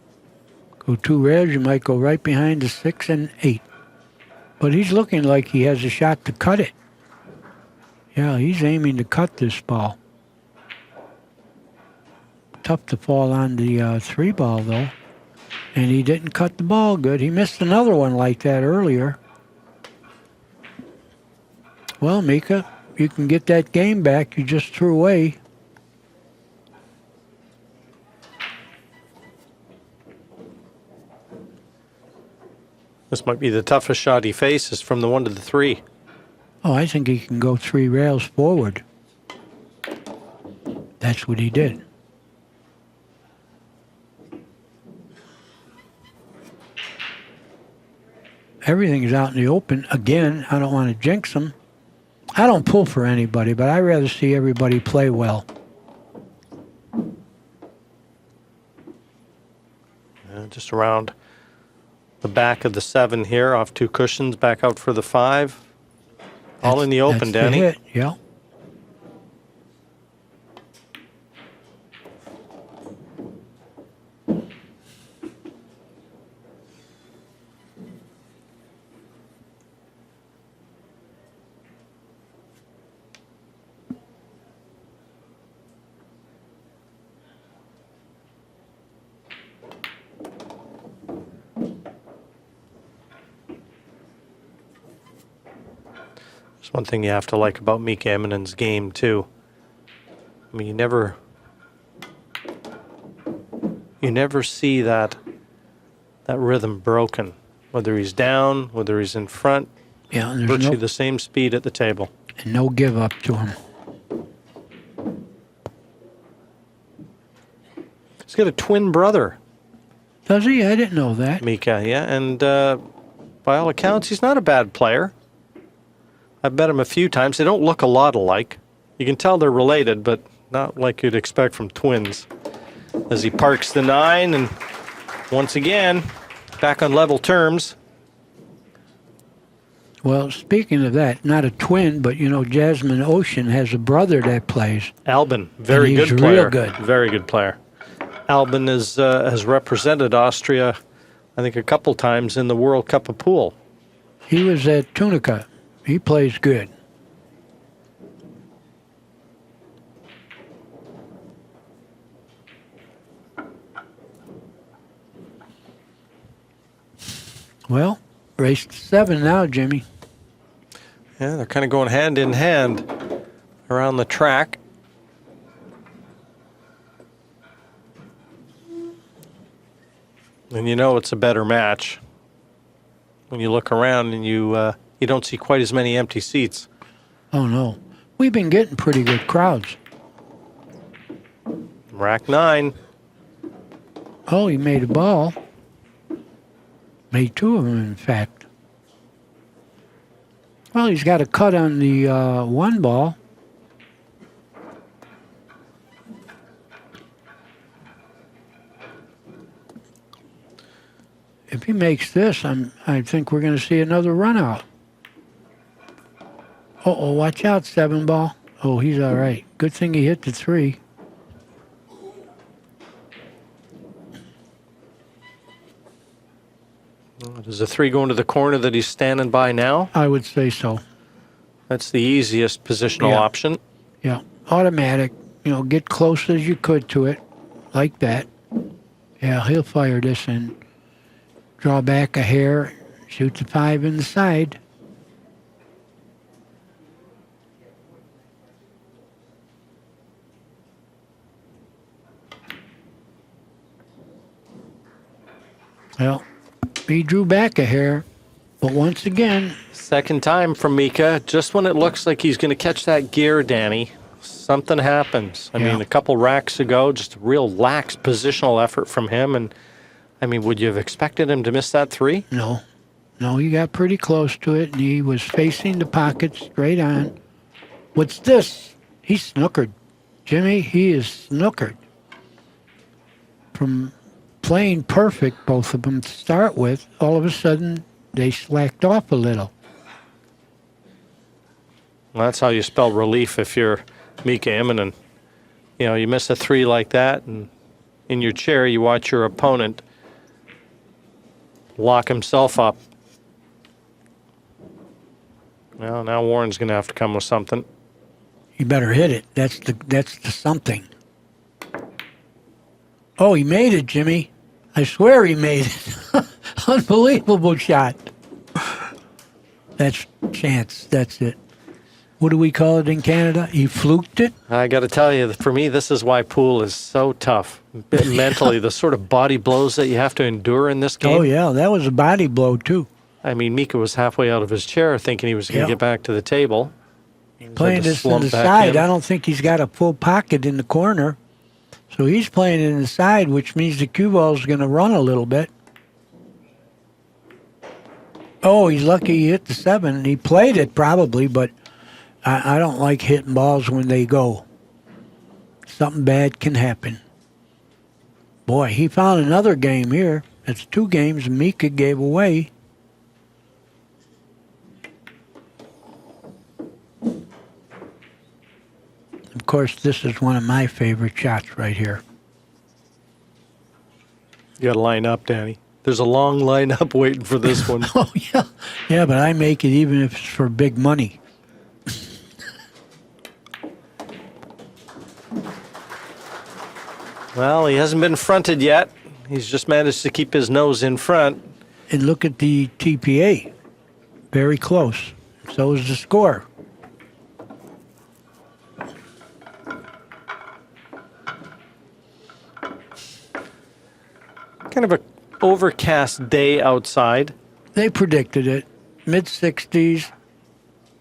Go 2 rails, you might go right behind the 6 and 8. But he's looking like he has a shot to cut it. Yeah, he's aiming to cut this ball. Tough to fall on the 3 ball, though. And he didn't cut the ball good. He missed another one like that earlier. Well, Mika, you can get that game back you just threw away. This might be the toughest shot he faces from the 1 to the 3. Oh, I think he can go 3 rails forward. That's what he did. Everything's out in the open. Again, I don't want to jinx him. I don't pull for anybody, but I rather see everybody play well. Just around the back of the 7 here, off 2 cushions, back out for the 5. All in the open, That's the Danny. hit, yeah. There's one thing you have to like about Mika Immonen's game, too. I mean, you never see that rhythm broken, whether he's down, whether he's in front. Yeah, and there's Virtually the same speed at the table. and no give up to him. He's got a twin brother, Does he? I didn't know that. Mika, yeah, and by all accounts, he's not a bad player. I've met him a few times. They don't look a lot alike. You can tell they're related, but not like you'd expect from twins. As he parks the 9, and once again, back on level terms. Well, speaking of that, not a twin, but you know, Jasmine Ocean has a brother that plays. Albin, very And he's good player. real good. Very good player. Albin has represented Austria, I think, a couple times in the World Cup of Pool. He was at Tunica. He plays good. Well, race to 7 now, Jimmy. Yeah, they're kind of going hand in hand around the track. And you know it's a better match when you look around and you don't see quite as many empty seats. Oh, no. We've been getting pretty good crowds. Rack 9. Oh, he made a ball. Made 2 of them, in fact. Well, he's got a cut on the 1 ball. If he makes this, I think we're going to see another run out. Uh-oh, watch out, 7 ball. Oh, he's all right. Good thing he hit the 3. Does the 3 go into the corner that he's standing by now? I would say so. That's the easiest positional Yeah. option. Yeah, automatic. You know, get close as you could to it, like that. Yeah, he'll fire this and draw back a hair, shoot the 5 in the side. Well, he drew back a hair, but once again, Second time from Mika. Just when it looks like he's going to catch that gear, Danny, something happens. I Yeah. mean, a couple racks ago, just a real lax positional effort from him. And, I mean, would you have expected him to miss that 3? no, he got pretty close to it, and he was facing the pocket straight on. What's this? He snookered. Jimmy, he is snookered. From playing perfect, both of them to start with, all of a sudden, they slacked off a little. Well, that's how you spell relief if you're Mika Immonen. You know, you miss a 3 like that, and in your chair, you watch your opponent lock himself up. Well, now Warren's going to have to come with something. You better hit it. That's the something. Oh, he made it, Jimmy. I swear he made it. Unbelievable shot. That's chance. That's it. What do we call it in Canada? He fluked it? I got to tell you, for me, this is why pool is so tough. Mentally, the sort of body blows that you have to endure in this game. Oh, yeah. That was a body blow, too. I mean, Mika was halfway out of his chair thinking he was going to Yeah. get back to the table. Playing to this in slump the back side. in. I don't think he's got a full pocket in the corner. So he's playing in the side, which means the cue ball is going to run a little bit. Oh, he's lucky he hit the 7. He played it probably, but I don't like hitting balls when they go. Something bad can happen. Boy, he found another game here. It's 2 games Mika gave away. Of course, this is one of my favorite shots right here. You got to line up, Danny. There's a long lineup waiting for this one. Oh, yeah. Yeah, but I make it even if it's for big money. Well, he hasn't been fronted yet. He's just managed to keep his nose in front. And look at the TPA. Very close. So is the score. Kind of a overcast day outside. They predicted it. Mid-60s,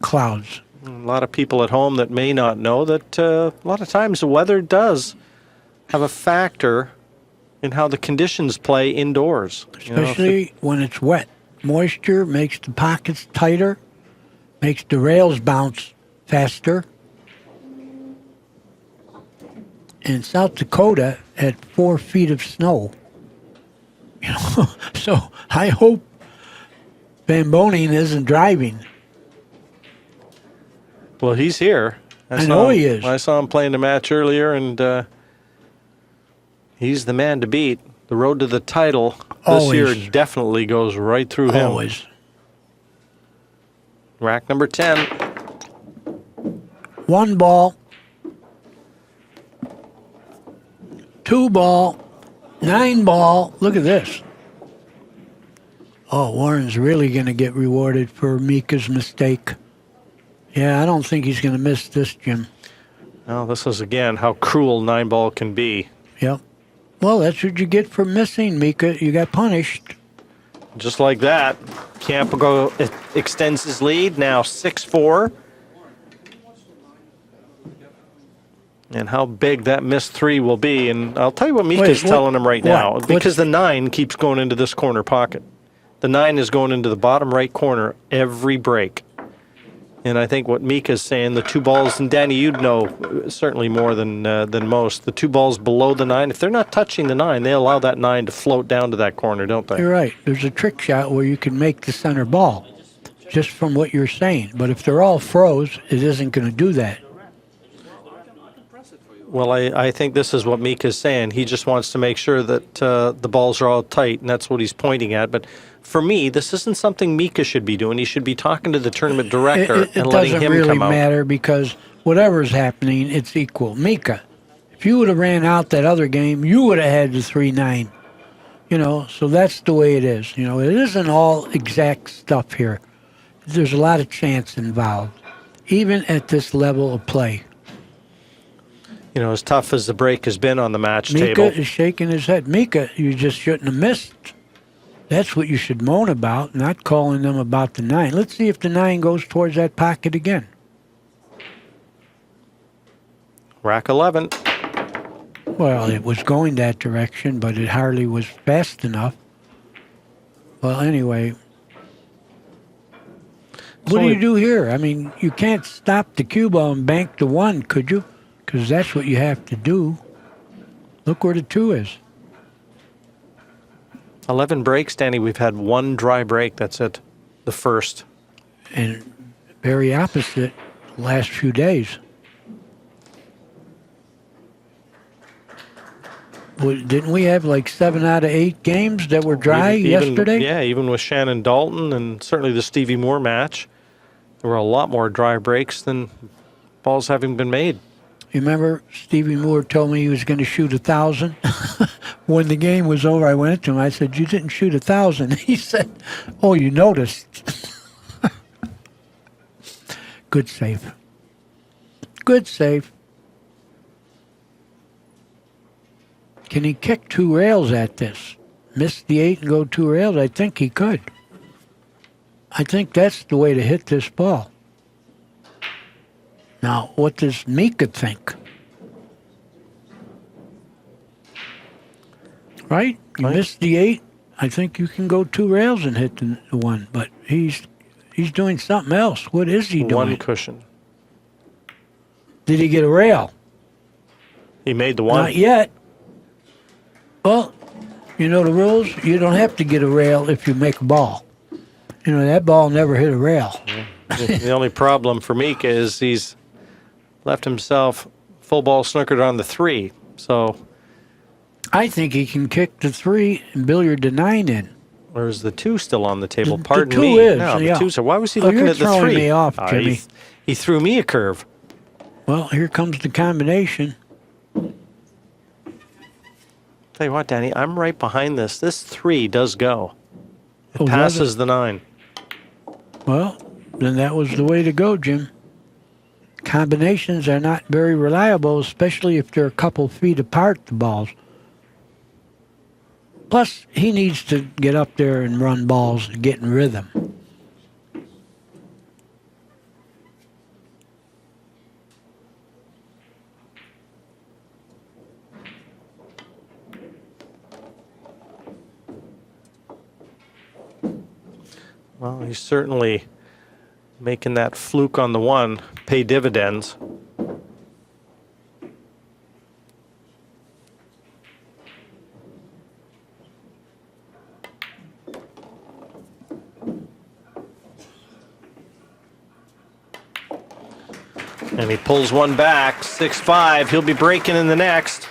clouds. A lot of people at home that may not know that a lot of times the weather does have a factor in how the conditions play indoors. Especially when it's wet. Moisture makes the pockets tighter, makes the rails bounce faster. In South Dakota, at 4 feet of snow. So I hope Van Boning isn't driving. Well, he's here. I know he is. I saw him playing the match earlier, and he's the man to beat. The road to the title this year definitely goes right through him. Always. Rack number 10. 1 ball. 2 ball. 9 ball. Look at this. Oh, Warren's really going to get rewarded for Mika's mistake. Yeah, I don't think he's going to miss this, Jim. Well, this is, again, how cruel 9-ball can be. Yep. Well, that's what you get for missing, Mika. You got punished. Just like that, Kiamco extends his lead, now 6-4. And how big that missed 3 will be. And I'll tell you what Mika's telling him right now. Because the 9 keeps going into this corner pocket. The 9 is going into the bottom right corner every break. And I think what Mika's saying, the 2 balls, and Danny, you'd know certainly more than most, the 2 balls below the 9, if they're not touching the 9, they allow that 9 to float down to that corner, don't they? You're right. There's a trick shot where you can make the center ball, just from what you're saying. But if they're all froze, it isn't going to do that. Well, I think this is what Mika's saying. He just wants to make sure that the balls are all tight, and that's what he's pointing at. But for me, this isn't something Mika should be doing. He should be talking to the tournament director and letting him come out. It doesn't really matter because whatever's happening, it's equal. Mika, if you would have ran out that other game, you would have had the 3-9. So that's the way it is. It isn't all exact stuff here. There's a lot of chance involved, even at this level of play. As tough as the break has been on the match table. Mika is shaking his head. Mika, you just shouldn't have missed. That's what you should moan about, not calling them about the 9. Let's see if the 9 goes towards that pocket again. Rack 11. Well, it was going that direction, but it hardly was fast enough. Well, anyway. What do you do here? I mean, you can't stop the cue ball and bank the 1, could you? Because that's what you have to do. Look where the 2 is. 11 breaks, Danny. We've had 1 dry break. That's it. The first. And very opposite the last few days. Well, didn't we have like 7 out of 8 games that were dry yesterday? Yeah, even with Shannon Dalton and certainly the Stevie Moore match, there were a lot more dry breaks than balls having been made. You remember Stevie Moore told me he was going to shoot 1,000? When the game was over, I went to him. I said, "You didn't shoot 1,000." He said, "Oh, you noticed." Good save. Good save. Can he kick 2 rails at this? Miss the 8 and go 2 rails? I think he could. I think that's the way to hit this ball. Now, what does Mika think? Right? You missed the 8. I think you can go 2 rails and hit the 1. But he's doing something else. What is he doing? 1 cushion. Did he get a rail? He made the one. Not yet. Well, you know the rules? You don't have to get a rail if you make a ball. You know, that ball never hit a rail. The only problem for Mika is he's left himself full ball snookered on the 3. So, I think he can kick the 3 and billiard the 9 in. or is the 2 still on the table? The Pardon 2 me. is, No, the yeah. 2. So why was he Oh, looking you're at the throwing 3? me off, Oh, Jimmy. he threw me a curve. Well, here comes the combination. Tell you what, Danny, I'm right behind this. This 3 does go. It Oh, does passes the 9. Well, then that was the way to go, Jim. Combinations are not very reliable, especially if they're a couple feet apart, the balls. Plus, he needs to get up there and run balls and get in rhythm. Well, he's certainly making that fluke on the 1 pay dividends. And he pulls one back, 6-5. He'll be breaking in the next.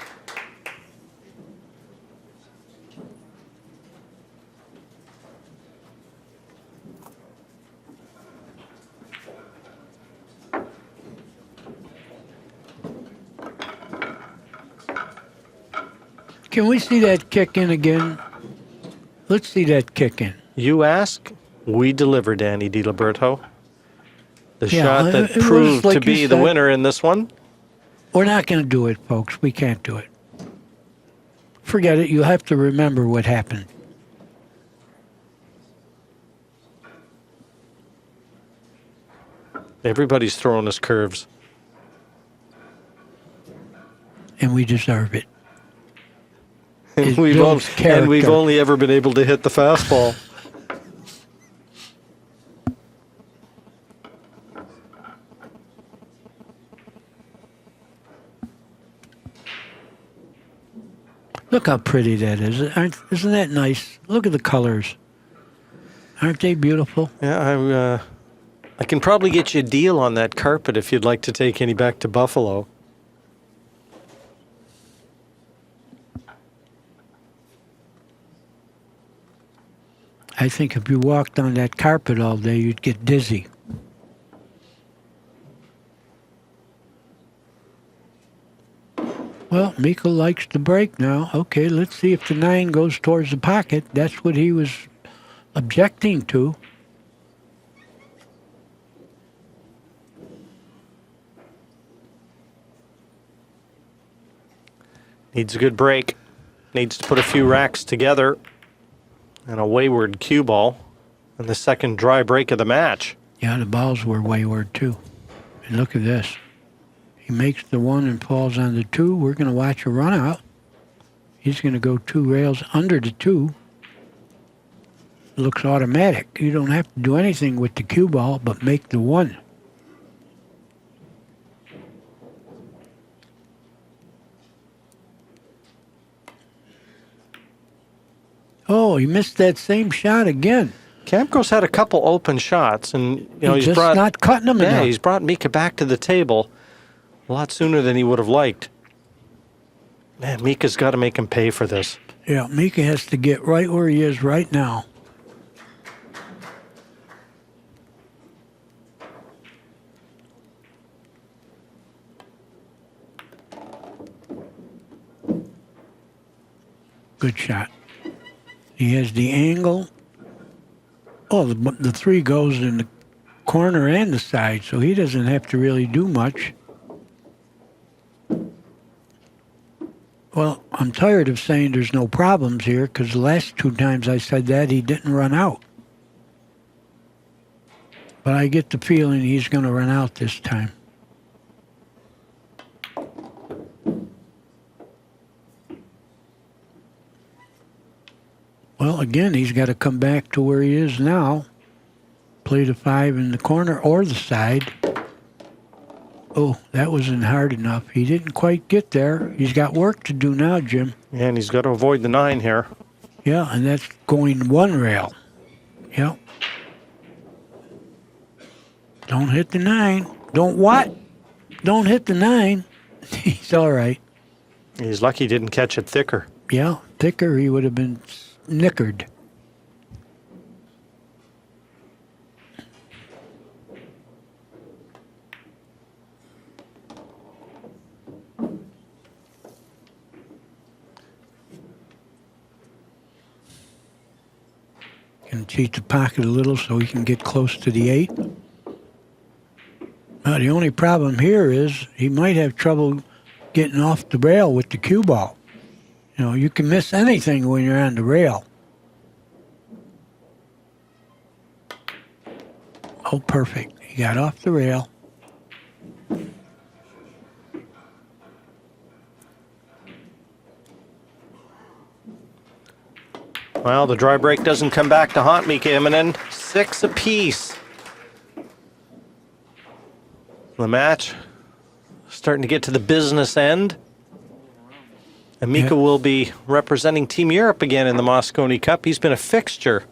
Can we see that kick in again? Let's see that kick in. You ask, we deliver, Danny DiLiberto. The Yeah, shot that it was proved like to be you the said. winner in this one. We're not going to do it, folks. We can't do it. Forget it. You have to remember what happened. Everybody's throwing us curves. And we deserve it. And It we've, builds and we've character. only ever been able to hit the fastball. Look how pretty that is. Isn't that nice? Look at the colors. Aren't they beautiful? Yeah, I can probably get you a deal on that carpet if you'd like to take any back to Buffalo. I think if you walked on that carpet all day, you'd get dizzy. Well, Mika likes to break now. Okay, let's see if the 9 goes towards the pocket. That's what he was objecting to. Needs a good break. Needs to put a few racks together. And a wayward cue ball. And the second dry break of the match. Yeah, the balls were wayward too. And look at this. He makes the 1 and falls on the 2. We're going to watch a run out. He's going to go 2 rails under the 2. Looks automatic. You don't have to do anything with the cue ball but make the 1. Oh, he missed that same shot again. Kiamco's had a couple open shots, and He's he's just brought not cutting them enough. he's brought Mika back to the table a lot sooner than he would have liked. Man, Mika's got to make him pay for this. Yeah, Mika has to get right where he is right now. Good shot. He has the angle. Oh, the 3 goes in the corner and the side, so he doesn't have to really do much. Well, I'm tired of saying there's no problems here because the last 2 times I said that, he didn't run out. But I get the feeling he's going to run out this time. Well, again, he's got to come back to where he is now. Play the 5 in the corner or the side. Oh, that wasn't hard enough. He didn't quite get there. He's got work to do now, Jim. And he's got to avoid the 9 here. Yeah, and that's going one rail. Yep. Don't hit the 9. Don't what? Don't hit the 9. He's all right. He's lucky he didn't catch it thicker. Yeah, thicker, he would have been knickered. Can cheat the pocket a little so he can get close to the 8. The only problem here is he might have trouble getting off the rail with the cue ball. You know, you can miss anything when you're on the rail. Oh, perfect. He got off the rail. Well, the dry break doesn't come back to haunt Mika Immonen. 6 apiece. The match starting to get to the business end. And Mika will be representing Team Europe again in the Mosconi Cup. He's been a fixture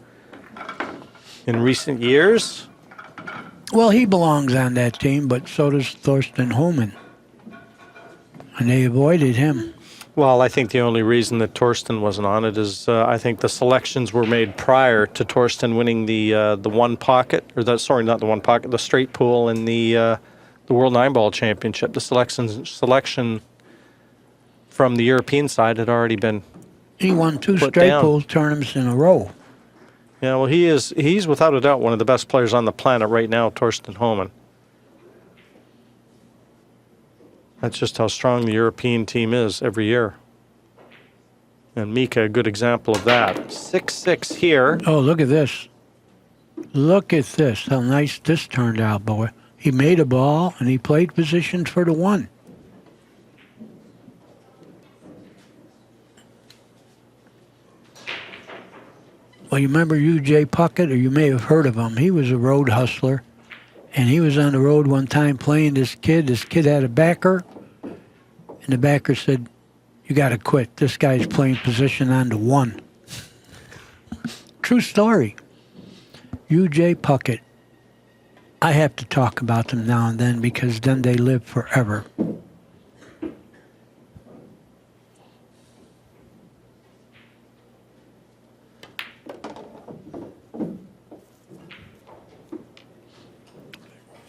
in recent years. Well, he belongs on that team, but so does Thorsten Homan. And they avoided him. Well, I think the only reason that Torsten wasn't on it is I think the selections were made prior to Torsten winning the one pocket, or not the one pocket, the straight pool in the World 9-Ball Championship. The selection from the European side had already been. He won 2 put straight down. pool tournaments in a row. Yeah, well, he's without a doubt one of the best players on the planet right now, Torsten Homan. That's just how strong the European team is every year. And Mika, a good example of that. 6-6 here. Oh, look at this. Look at this. How nice this turned out, boy. He made a ball, and he played positions for the 1. Well, you remember U.J. Puckett, or you may have heard of him. He was a road hustler, and he was on the road one time playing this kid. This kid had a backer, and the backer said, "You got to quit. This guy's playing position on the 1." True story. U.J. Puckett. I have to talk about them now and then because then they live forever.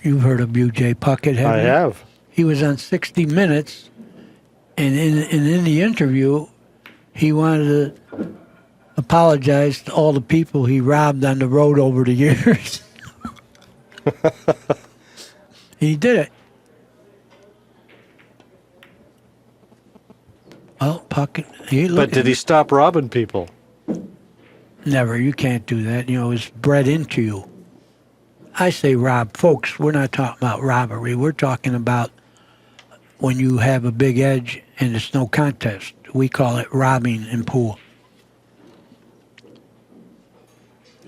You've heard of U.J. Puckett, haven't you? I have. He was on 60 Minutes, and in the interview, he wanted to apologize to all the people he robbed on the road over the years. He did it. Well, Puckett. But did he stop robbing people? Never. You can't do that. You know, it's bred into you. I say rob. Folks, we're not talking about robbery. We're talking about when you have a big edge and it's no contest. We call it robbing in pool.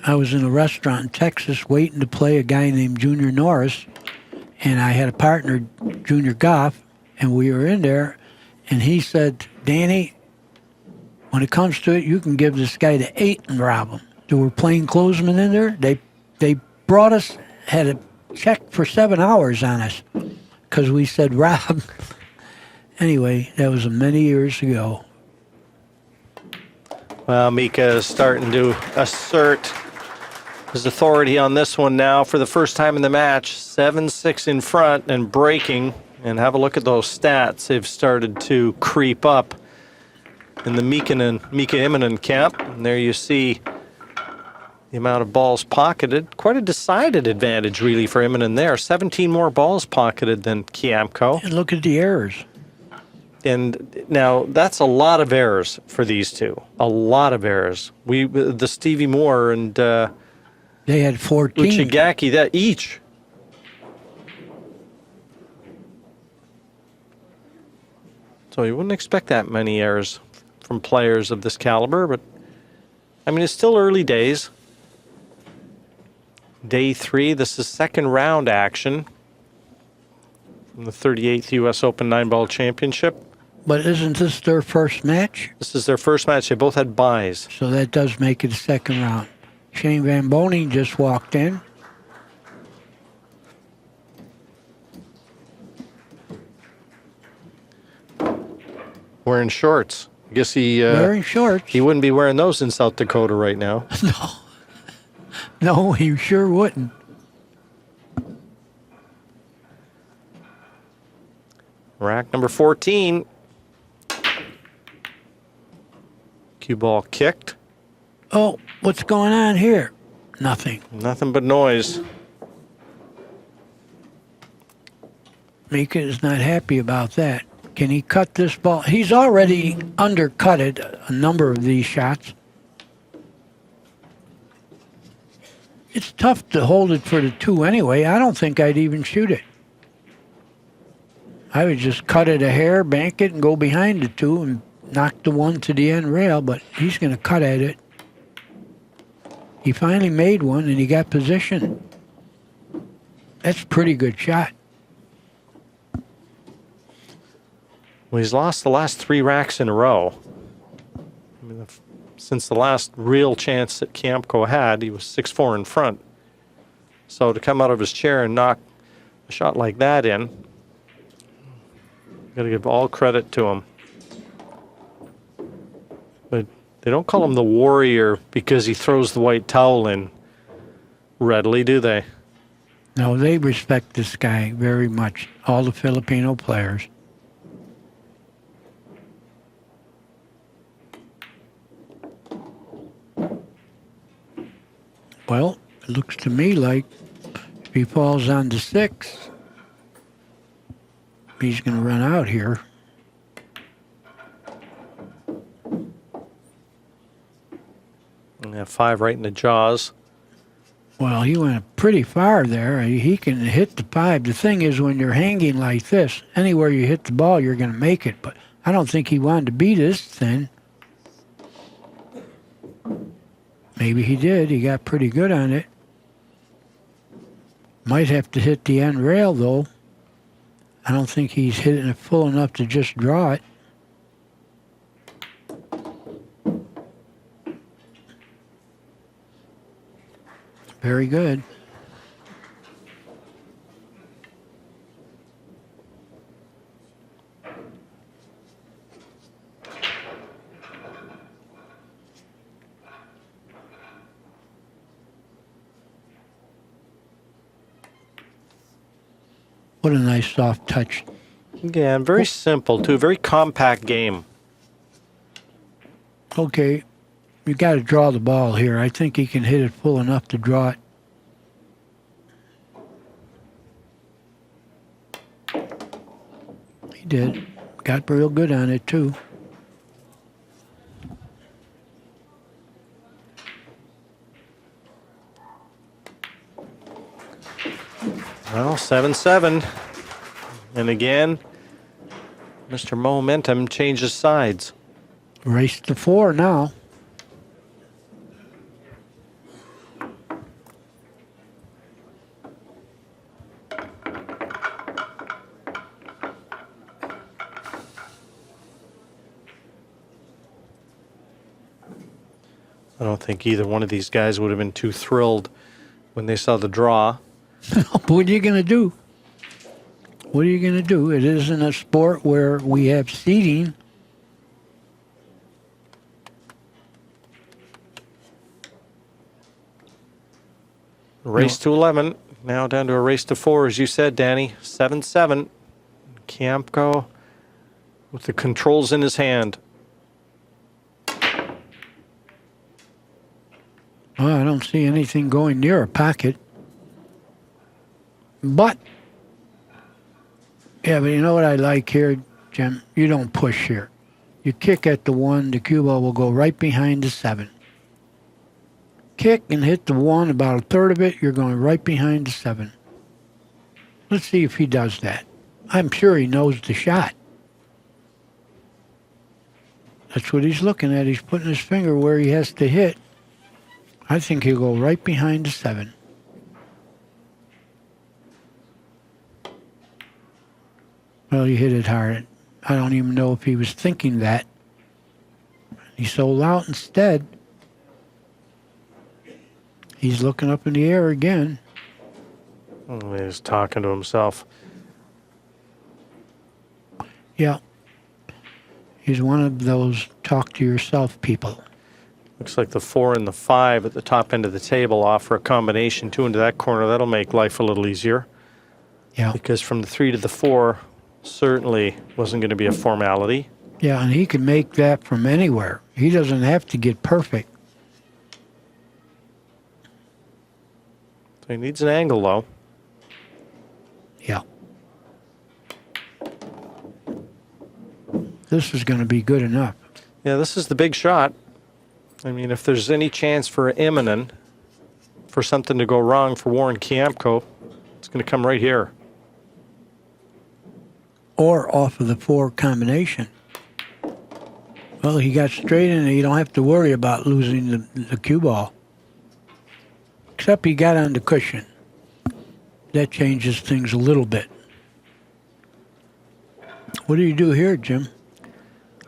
I was in a restaurant in Texas waiting to play a guy named Junior Norris, and I had a partner, Junior Goff, and we were in there, and he said, "Danny, when it comes to it, you can give this guy the 8 and rob him." There were plainclothesmen in there. They brought us, had a check for 7 hours on us because we said rob. Anyway, that was many years ago. Well, Mika is starting to assert his authority on this one now for the first time in the match. 7-6 in front and breaking. And have a look at those stats. They've started to creep up in the Mika Immonen camp. And there you see the amount of balls pocketed. Quite a decided advantage, really, for Immonen there. 17 more balls pocketed than Kiamco. And look at the errors. And now that's a lot of errors for these two. A lot of errors. The Stevie Moore and They had 14. Uchigaki, that each. So you wouldn't expect that many errors from players of this caliber, but I mean, it's still early days. Day 3, this is second round action from the 38th U.S. Open 9-Ball Championship. But isn't this their first match? This is their first match. They both had byes. So that does make it a second round. Shane Van Boening just walked in. Wearing shorts. I guess Wearing shorts. he wouldn't be wearing those in South Dakota right now. No, he sure wouldn't. Rack number 14. Cue ball kicked. Oh, what's going on here? Nothing. Nothing but noise. Mika is not happy about that. Can he cut this ball? He's already undercutted a number of these shots. It's tough to hold it for the 2 anyway. I don't think I'd even shoot it. I would just cut it a hair, bank it, and go behind the 2 and knock the 1 to the end rail, but he's going to cut at it. He finally made one, and he got position. That's a pretty good shot. Well, he's lost the last 3 racks in a row. I mean, since the last real chance that Kiamco had, he was 6-4 in front. So to come out of his chair and knock a shot like that in, got to give all credit to him. But they don't call him the warrior because he throws the white towel in readily, do they? No, they respect this guy very much, all the Filipino players. Well, it looks to me like if he falls on the 6, he's going to run out here. And that 5 right in the jaws. Well, he went pretty far there. He can hit the 5. The thing is, when you're hanging like this, anywhere you hit the ball, you're going to make it. But I don't think he wanted to be this thin. Maybe he did. He got pretty good on it. Might have to hit the end rail, though. I don't think he's hitting it full enough to just draw it. Very good. What a nice soft touch. Yeah, very simple, too. Very compact game. Okay, you got to draw the ball here. I think he can hit it full enough to draw it. He did. Got real good on it, too. Well, 7-7. And again, Mr. Momentum changes sides. Race to 4 now. I don't think either one of these guys would have been too thrilled when they saw the draw. What are you going to do? What are you going to do? It isn't a sport where we have seating. Race to 11. Now down to a race to 4, as you said, Danny. 7-7. Kiamco with the controls in his hand. Well, I don't see anything going near a pocket. But, yeah, but you know what I like here, Jim? You don't push here. You kick at the 1, the cue ball will go right behind the 7. Kick and hit the 1, about a third of it, you're going right behind the 7. Let's see if he does that. I'm sure he knows the shot. That's what he's looking at. He's putting his finger where he has to hit. I think he'll go right behind the 7. Well, he hit it hard. I don't even know if he was thinking that. He sold out instead. He's looking up in the air again. He's talking to himself. Yeah. He's one of those talk to yourself people. Looks like the 4 and the 5 at the top end of the table offer a combination 2 into that corner. That'll make life a little easier. Yeah. Because from the 3 to the 4 certainly wasn't going to be a formality. Yeah, and he can make that from anywhere. He doesn't have to get perfect. So he needs an angle, though. Yeah. This is going to be good enough. Yeah, this is the big shot. I mean, if there's any chance for Immonen, for something to go wrong for Warren Kiamco, it's going to come right here. Or off of the 4 combination. Well, he got straight in and you don't have to worry about losing the cue ball. Except he got on the cushion. That changes things a little bit. What do you do here, Jim?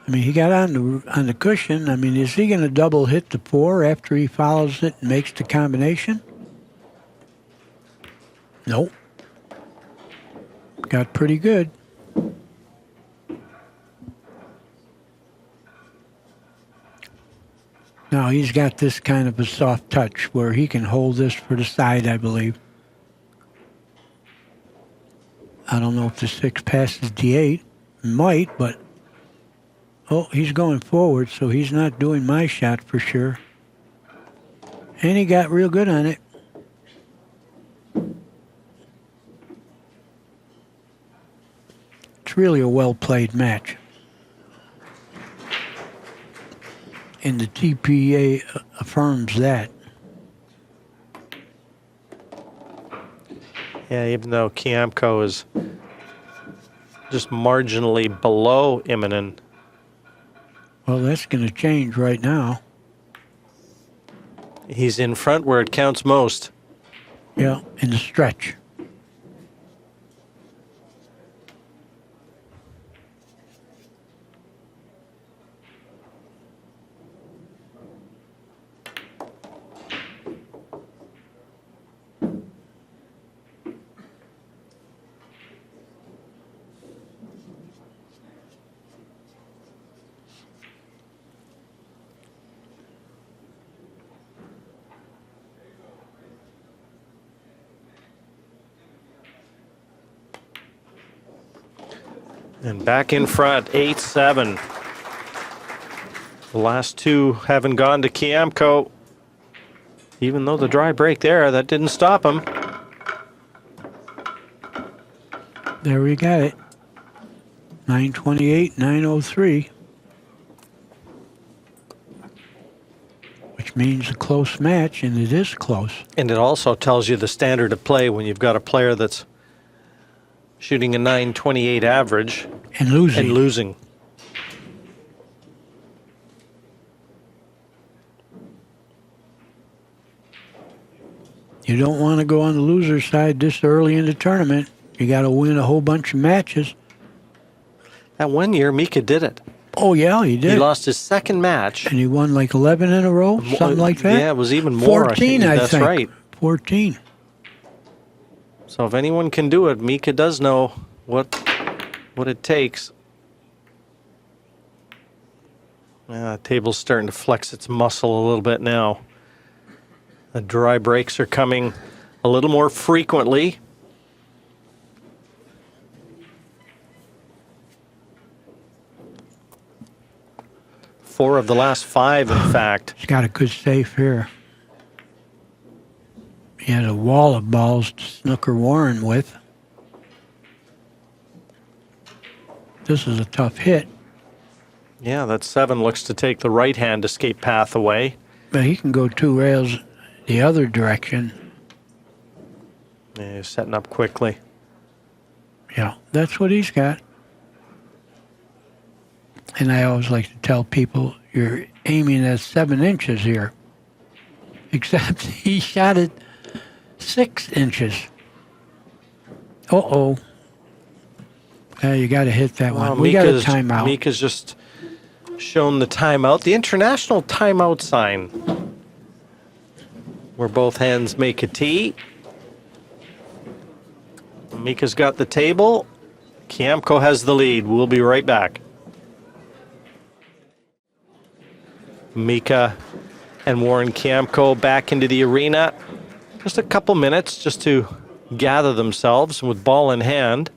I mean, he got on the cushion. I mean, is he going to double hit the 4 after he follows it and makes the combination? Nope. Got pretty good. Now he's got this kind of a soft touch where he can hold this for the side, I believe. I don't know if the 6 passes the 8. Might, but... Oh, he's going forward, so he's not doing my shot for sure. And he got real good on it. It's really a well-played match. And the TPA affirms that. Yeah, even though Kiamco is just marginally below Immonen. Well, that's going to change right now. He's in front where it counts most. Yeah, in the stretch. And back in front, 8-7. The last 2 haven't gone to Kiamco. Even though the dry break there, that didn't stop him. There we got it. 928, 903. Which means a close match, and it is close. And it also tells you the standard of play when you've got a player that's shooting a 928 average And losing. You don't want to go on the loser side this early in the tournament. You got to win a whole bunch of matches. That one year, Mika did it. Oh, yeah, he did. He lost his second match. And he won like 11 in a row, something like that? Yeah, it was even more. 14, I think. That's right. 14. So if anyone can do it, Mika does know what it takes. The table's starting to flex its muscle a little bit now. The dry breaks are coming a little more frequently. Four of the last 5, in fact. He's got a good safe here. He had a wall of balls to snooker Warren with. This is a tough hit. Yeah, that 7 looks to take the right-hand escape path away. But he can go 2 rails the other direction. Yeah, he's setting up quickly. Yeah, that's what he's got. And I always like to tell people, you're aiming at 7 inches here. Except he shot it 6 inches. Uh-oh. You got to hit that Well, one. We got a Mika's- timeout. Mika's just shown the timeout, the international timeout sign, where both hands make a tee. Mika's got the table. Kiamco has the lead. We'll be right back. Mika and Warren Kiamco back into the arena. Just a couple minutes just to gather themselves with ball in hand.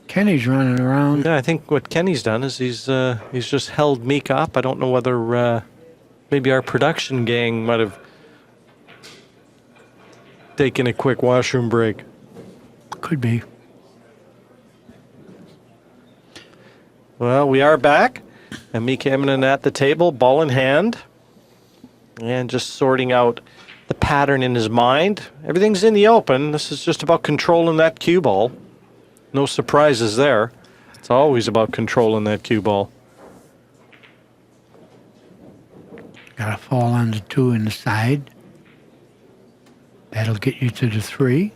Kenny's running around. Yeah, I think what Kenny's done is he's just held Mika up. I don't know whether maybe our production gang might have taken a quick washroom break. Could be. Well, we are back, and Mika Immonen at the table, ball in hand, and just sorting out the pattern in his mind. Everything's in the open. This is just about controlling that cue ball. No surprises there. It's always about controlling that cue ball. Got to fall on the 2 in the side. That'll get you to the 3.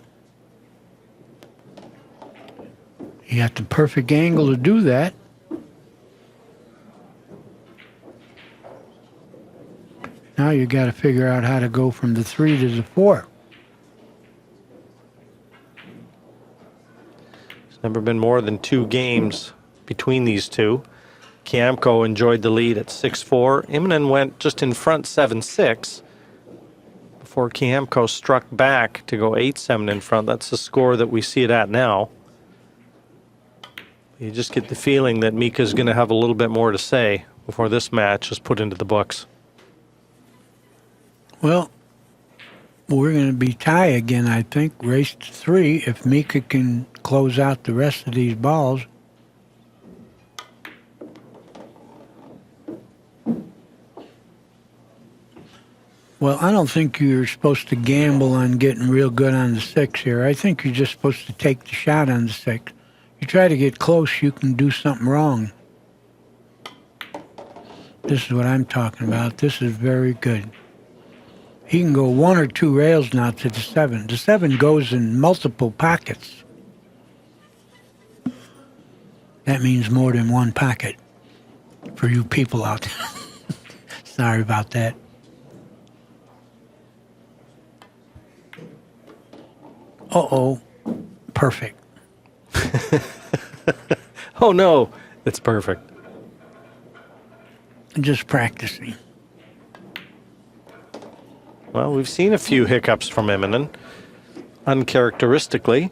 You got the perfect angle to do that. Now you got to figure out how to go from the 3 to the 4. There's never been more than 2 games between these two. Kiamco enjoyed the lead at 6-4. Immonen went just in front 7-6 before Kiamco struck back to go 8-7 in front. That's the score that we see it at now. You just get the feeling that Mika's going to have a little bit more to say before this match is put into the books. Well, we're going to be tie again, I think, race to 3 if Mika can close out the rest of these balls. Well, I don't think you're supposed to gamble on getting real good on the 6 here. I think you're just supposed to take the shot on the 6. You try to get close, you can do something wrong. This is what I'm talking about. This is very good. He can go 1 or 2 rails now to the 7. The 7 goes in multiple pockets. That means more than 1 pocket for you people out there. Sorry about that. Uh-oh. Perfect. Oh, no. It's perfect. Just practicing. Well, we've seen a few hiccups from Immonen, uncharacteristically.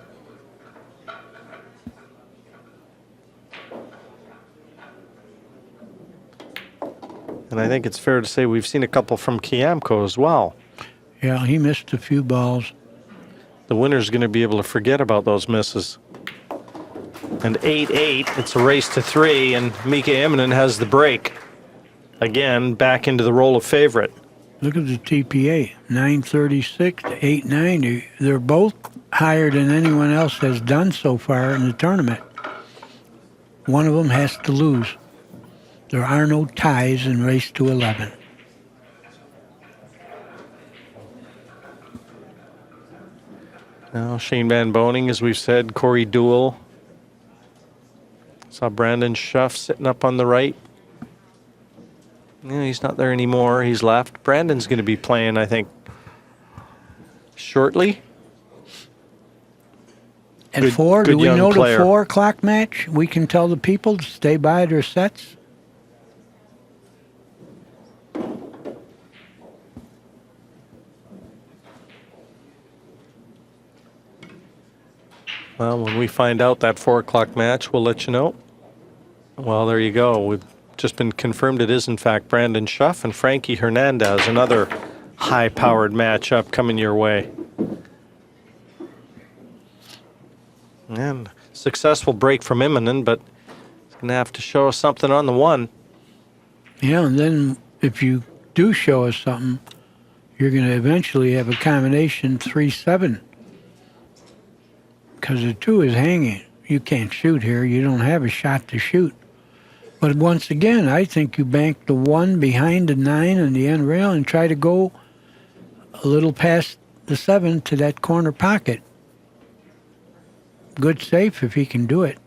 And I think it's fair to say we've seen a couple from Kiamco as well. Yeah, he missed a few balls. The winner's going to be able to forget about those misses. And 8-8, it's a race to 3, and Mika Immonen has the break. Again, back into the role of favorite. Look at the TPA, 936 to 890. They're both higher than anyone else has done so far in the tournament. One of them has to lose. There are no ties in race to 11. Now Shane Van Boning, as we've said, Corey Duell. Saw Brandon Schuff sitting up on the right. Yeah, he's not there anymore. He's left. Brandon's going to be playing, I think, shortly. At Good- 4, good do we young know player. the 4 o'clock match? We can tell the people to stay by their sets? Well, when we find out that 4 o'clock match, we'll let you know. Well, there you go. We've just been confirmed it is, in fact, Brandon Schuff and Frankie Hernandez, another high-powered matchup coming your way. And successful break from Immonen, but he's going to have to show us something on the 1. Yeah, and then if you do show us something, you're going to eventually have a combination 3-7. Because the 2 is hanging. You can't shoot here. You don't have a shot to shoot. But once again, I think you bank the 1 behind the 9 and the end rail and try to go a little past the 7 to that corner pocket. Good safe if he can do it.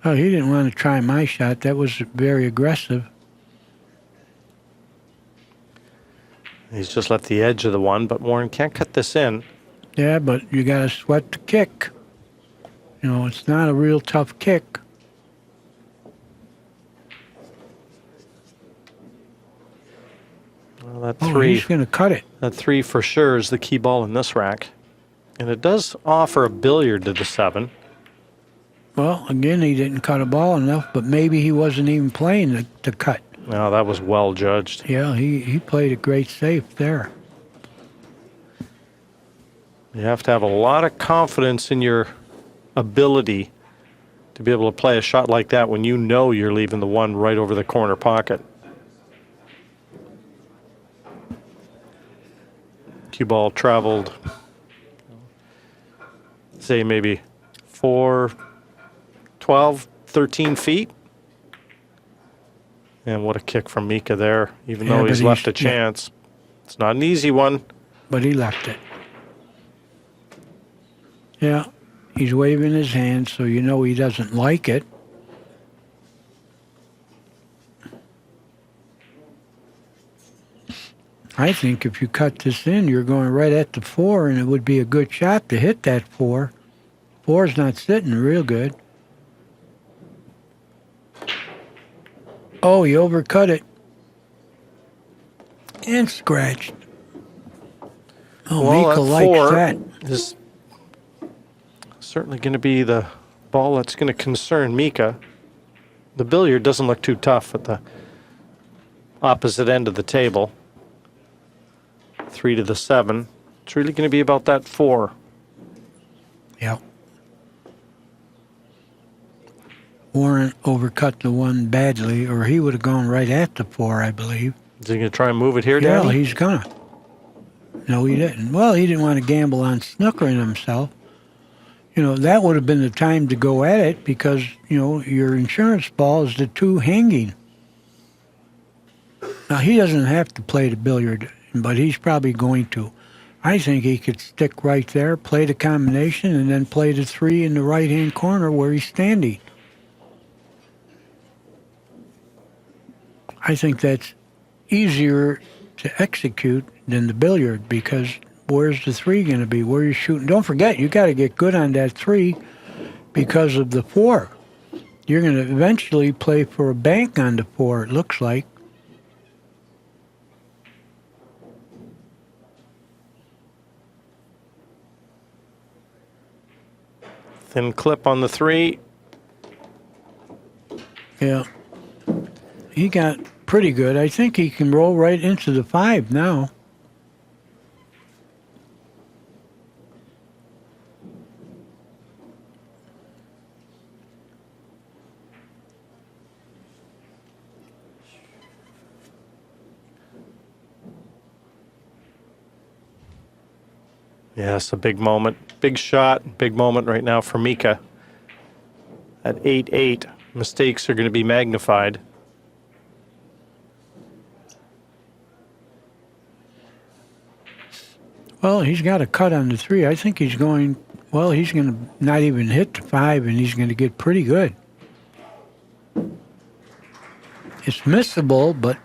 Oh, he didn't want to try my shot. That was very aggressive. He's just left the edge of the one, but Warren can't cut this in. Yeah, but you got to sweat the kick. You know, it's not a real tough kick. Well, that Oh, three, he's going to cut it. that 3 for sure is the key ball in this rack. And it does offer a billiard to the 7. Well, again, he didn't cut a ball enough, but maybe he wasn't even playing to cut. No, that was well judged. Yeah, he played a great safe there. You have to have a lot of confidence in your ability to be able to play a shot like that when you know you're leaving the 1 right over the corner pocket. Cue ball traveled, say maybe 4, 12, 13 feet. And what a kick from Mika there, even Yeah, though he's but left a he's- yeah. chance. It's not an easy one. But he left it. Yeah, he's waving his hand, so you know he doesn't like it. I think if you cut this in, you're going right at the 4, and it would be a good shot to hit that 4. 4's not sitting real good. Oh, he overcut it. And scratched. Oh, Well, Mika that likes 4 that. is certainly going to be the ball that's going to concern Mika. The billiard doesn't look too tough at the opposite end of the table. 3 to the 7. It's really going to be about that 4. Yep. Warren overcut the 1 badly, or he would have gone right at the 4, I believe. Is he going to try and move it here, Yeah, Danny? he's gonna. No, he didn't. Well, he didn't want to gamble on snookering himself. You know, that would have been the time to go at it because, you know, your insurance ball is the 2 hanging. Now, he doesn't have to play the billiard, but he's probably going to. I think he could stick right there, play the combination, and then play the 3 in the right-hand corner where he's standing. I think that's easier to execute than the billiard because where's the 3 going to be? Where are you shooting? Don't forget, you got to get good on that 3 because of the 4. You're going to eventually play for a bank on the 4, it looks like. Thin clip on the 3. Yeah. He got pretty good. I think he can roll right into the 5 now. Yes, a big moment. Big shot, big moment right now for Mika. At 8-8, mistakes are going to be magnified. Well, he's got a cut on the 3. I think he's going, well, he's going to not even hit the 5, and he's going to get pretty good. It's missable, but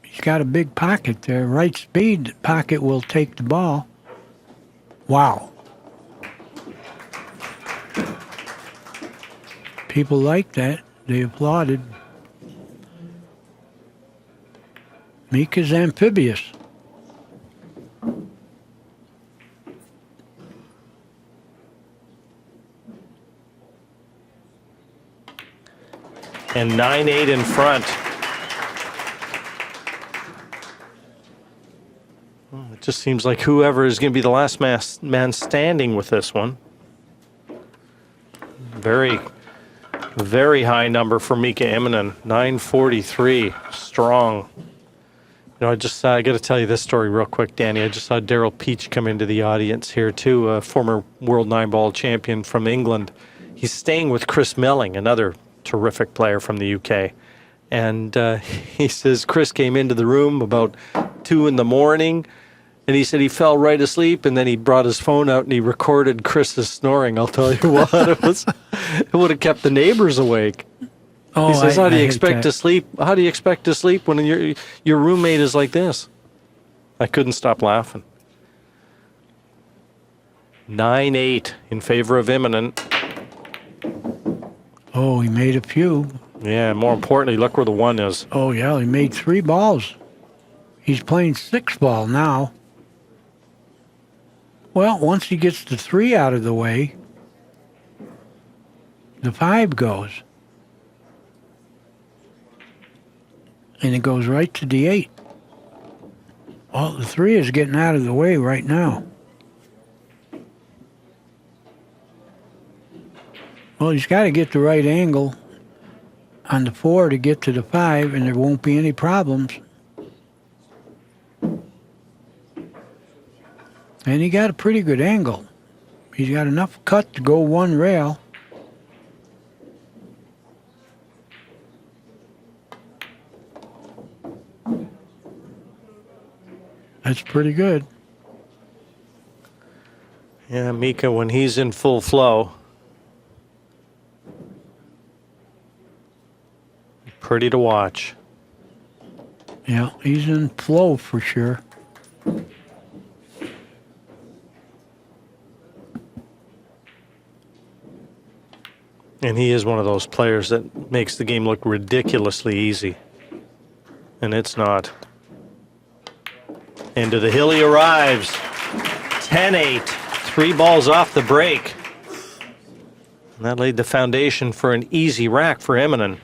he's got a big pocket there. Right speed, the pocket will take the ball. Wow. People like that. They applauded. Mika's amphibious. And 9-8 in front. Well, it just seems like whoever is going to be the last man standing with this one. Very, very high number for Mika Immonen. 943. Strong. You know, I got to tell you this story real quick, Danny. I just saw Daryl Peach come into the audience here too, a former World 9-ball champion from England. He's staying with Chris Melling, another terrific player from the UK. And he says Chris came into the room about 2 in the morning, and he said he fell right asleep, and then he brought his phone out and he recorded Chris's snoring. I'll tell you what, it would have kept the neighbors awake. Oh, He says, how do you hate expect that. to sleep? How do you expect to sleep when your roommate is like this? I couldn't stop laughing. 9-8 in favor of Immonen. Oh, he made a few. Yeah, more importantly, look where the 1 is. Oh, yeah, he made 3 balls. He's playing 6 ball now. Well, once he gets the 3 out of the way, the 5 goes. And it goes right to the 8. Well, the 3 is getting out of the way right now. Well, he's got to get the right angle on the 4 to get to the 5, and there won't be any problems. And he got a pretty good angle. He's got enough cut to go 1 rail. That's pretty good. Yeah, Mika, when he's in full flow, pretty to watch. Yeah, he's in flow for sure. And he is one of those players that makes the game look ridiculously easy. And it's not. Into the hill he arrives. 10-8. 3 balls off the break. And that laid the foundation for an easy rack for Immonen.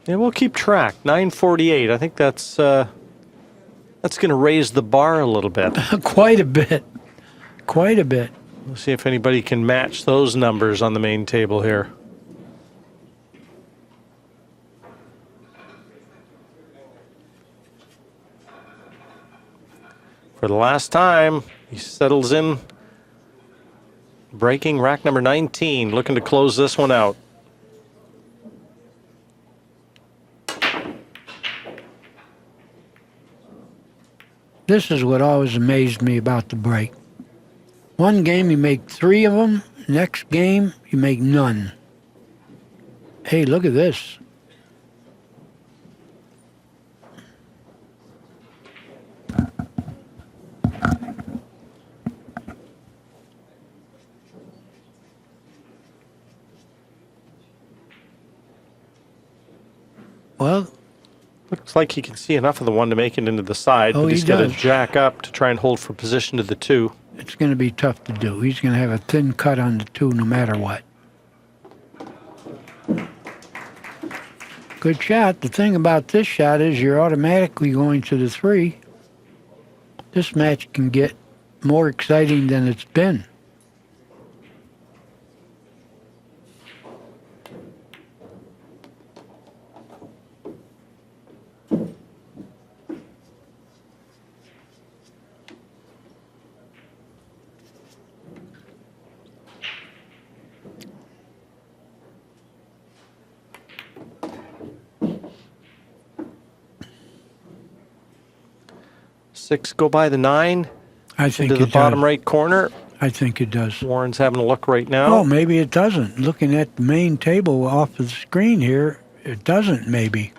Yeah, we'll keep track. 9:48. I think that's going to raise the bar a little bit. Quite a bit. Quite a bit. We'll see if anybody can match those numbers on the main table here. For the last time, he settles in, breaking rack number 19, looking to close this one out. This is what always amazed me about the break. One game you make 3 of them, next game you make none. Hey, look at this. Well, Looks like he can see enough of the 1 to make it into the side, Oh, but he he's got to does. jack up to try and hold for position to the 2. it's going to be tough to do. He's going to have a thin cut on the 2 no matter what. Good shot. The thing about this shot is you're automatically going to the 3. This match can get more exciting than it's been. Six go by the 9 I think into the it bottom does. right corner. I think it does. Warren's having a look right now. Oh, maybe it doesn't. Looking at the main table off of the screen here, it doesn't maybe.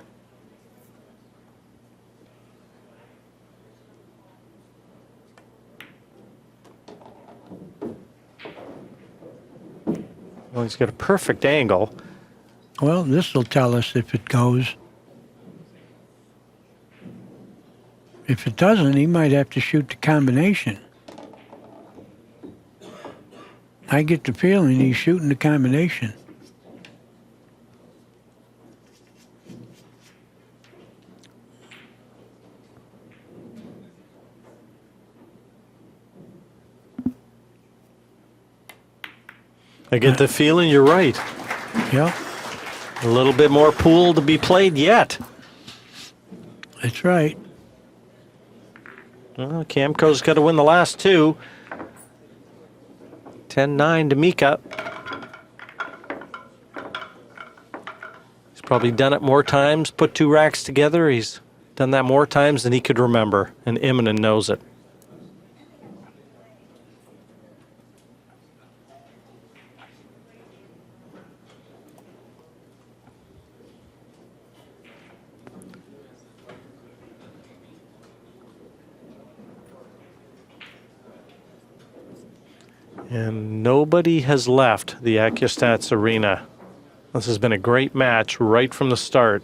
Well, he's got a perfect angle. Well, this will tell us if it goes. If it doesn't, he might have to shoot the combination. I get the feeling he's shooting the combination. I get the feeling you're right. Yeah, A little bit more pool to be played yet. that's right. Well, Kiamco's got to win the last two. 10-9 to Mika. He's probably done it more times, put two racks together. He's done that more times than he could remember, and Immonen knows it. And nobody has left the Accu-Stats arena. This has been a great match right from the start.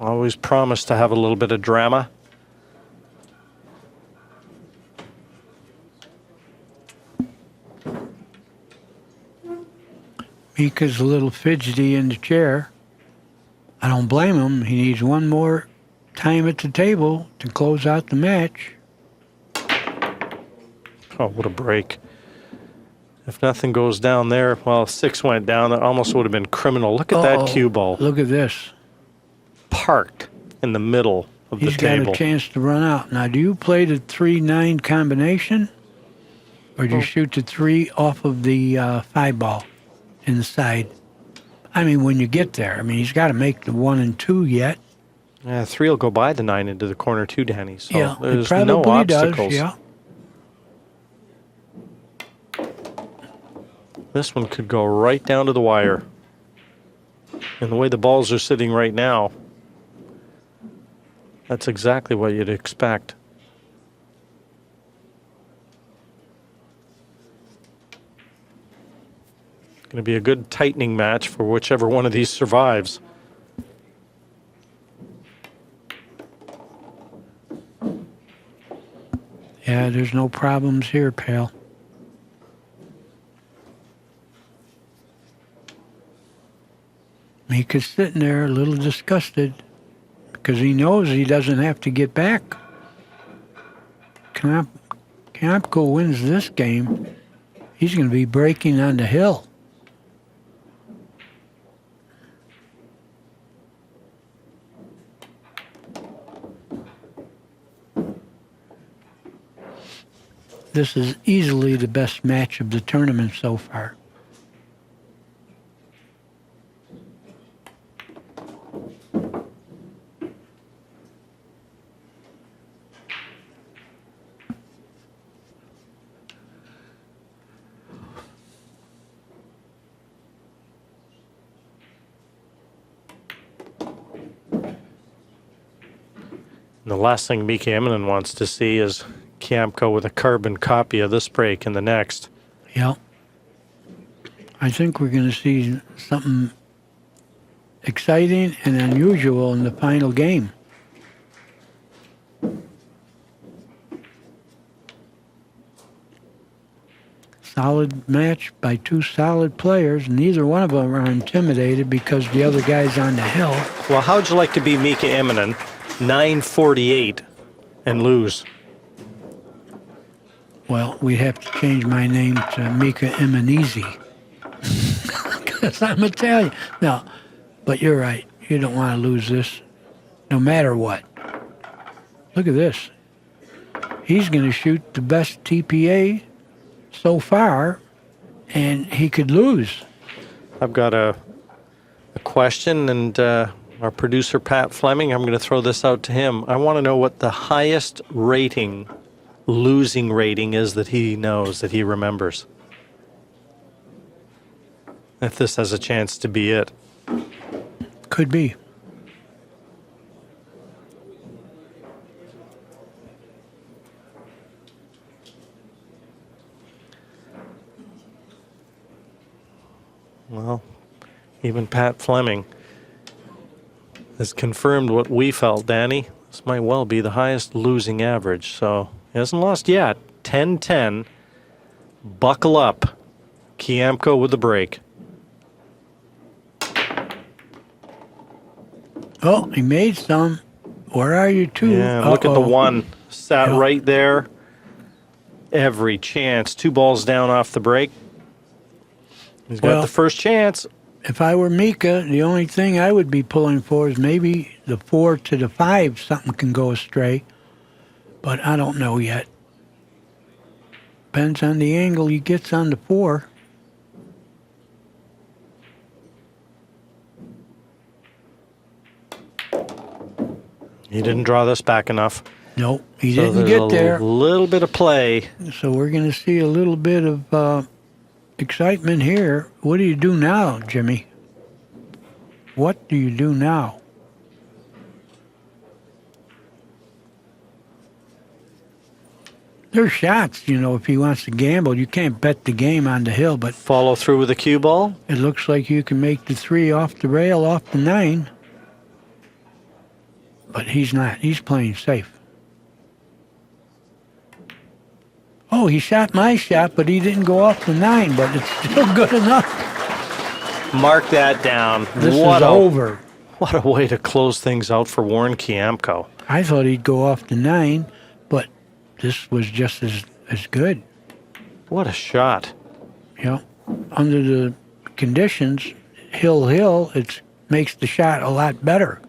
Always promised to have a little bit of drama. Mika's a little fidgety in the chair. I don't blame him. He needs one more time at the table to close out the match. Oh, what a break. If nothing goes down there, well, 6 went down. That almost would have been criminal. Look at that cue ball. Look at this. Parked in the middle of the He's got table. a chance to run out. Now, do you play the 3-9 combination? Or do you shoot the 3 off of the 5 ball in the side? I mean, when you get there. I mean, he's got to make the 1 and 2 yet. Yeah, 3 will go by the 9 into the corner too, Danny. So Yeah, it there's probably no obstacles. does, yeah. This one could go right down to the wire. And the way the balls are sitting right now, that's exactly what you'd expect. It's going to be a good tightening match for whichever one of these survives. Yeah, there's no problems here, pal. Mika's sitting there a little disgusted because he knows he doesn't have to get back. Kiamco wins this game, he's going to be breaking on the hill. This is easily the best match of the tournament so far. The last thing Mika Immonen wants to see is Kiamco with a carbon copy of this break in the next. Yeah. I think we're going to see something exciting and unusual in the final game. Solid match by two solid players. Neither one of them are intimidated because the other guy's on the hill. Well, how'd you like to be Mika Immonen, 948, and lose? Well, we'd have to change my name to Mika Immonen because I'm Italian. No, but you're right. You don't want to lose this no matter what. Look at this. He's going to shoot the best TPA so far, and he could lose. I've got a question, and our producer, Pat Fleming, I'm going to throw this out to him. I want to know what the highest rating, losing rating is that he knows, that he remembers. If this has a chance to be it. Could be. Well, even Pat Fleming has confirmed what we felt, Danny. This might well be the highest losing average. So he hasn't lost yet. 10-10. Buckle up. Kiamco with the break. Oh, he made some. Where are you two? Yeah, look at the one. Sat right there. every chance. 2 balls down off the break. He's got Well, the first chance. If I were Mika, the only thing I would be pulling for is maybe the 4 to the 5. Something can go astray, but I don't know yet. Depends on the angle he gets on the 4. He didn't draw this back enough. Nope, he So didn't there's get there. a little bit of play. So we're going to see a little bit of excitement here. What do you do now, Jimmy? What do you do now? There's shots, if he wants to gamble. You can't bet the game on the hill, but Follow through with a cue ball. it looks like you can make the 3 off the rail, off the 9. But he's not. He's playing safe. Oh, he shot my shot, but he didn't go off the 9, but it's still good enough. Mark that down. This is over. What a way to close things out for Warren Kiamco. I thought he'd go off the 9, but this was just as good. What a shot. Under the conditions, hill, it makes the shot a lot better.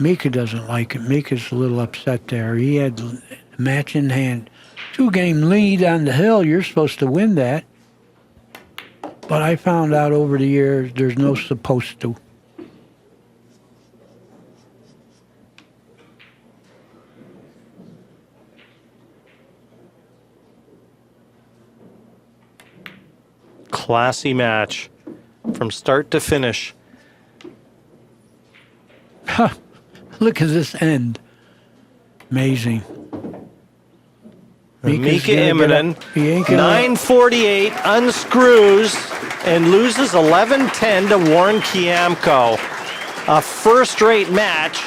Mika doesn't like it. Mika's a little upset there. He had the match in hand. 2-game lead on the hill. You're supposed to win that. But I found out over the years there's no supposed to. Classy match from start to finish. Look at this end. Amazing. Mika Immonen, He ain't gonna, 948, unscrews and loses 11-10 to Warren Kiamco. A first-rate match,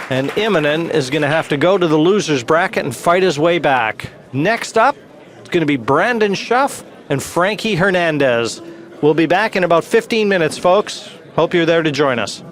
and Immonen is going to have to go to the loser's bracket and fight his way back. Next up, it's going to be Brandon Schuff and Frankie Hernandez. We'll be back in about 15 minutes, folks. Hope you're there to join us.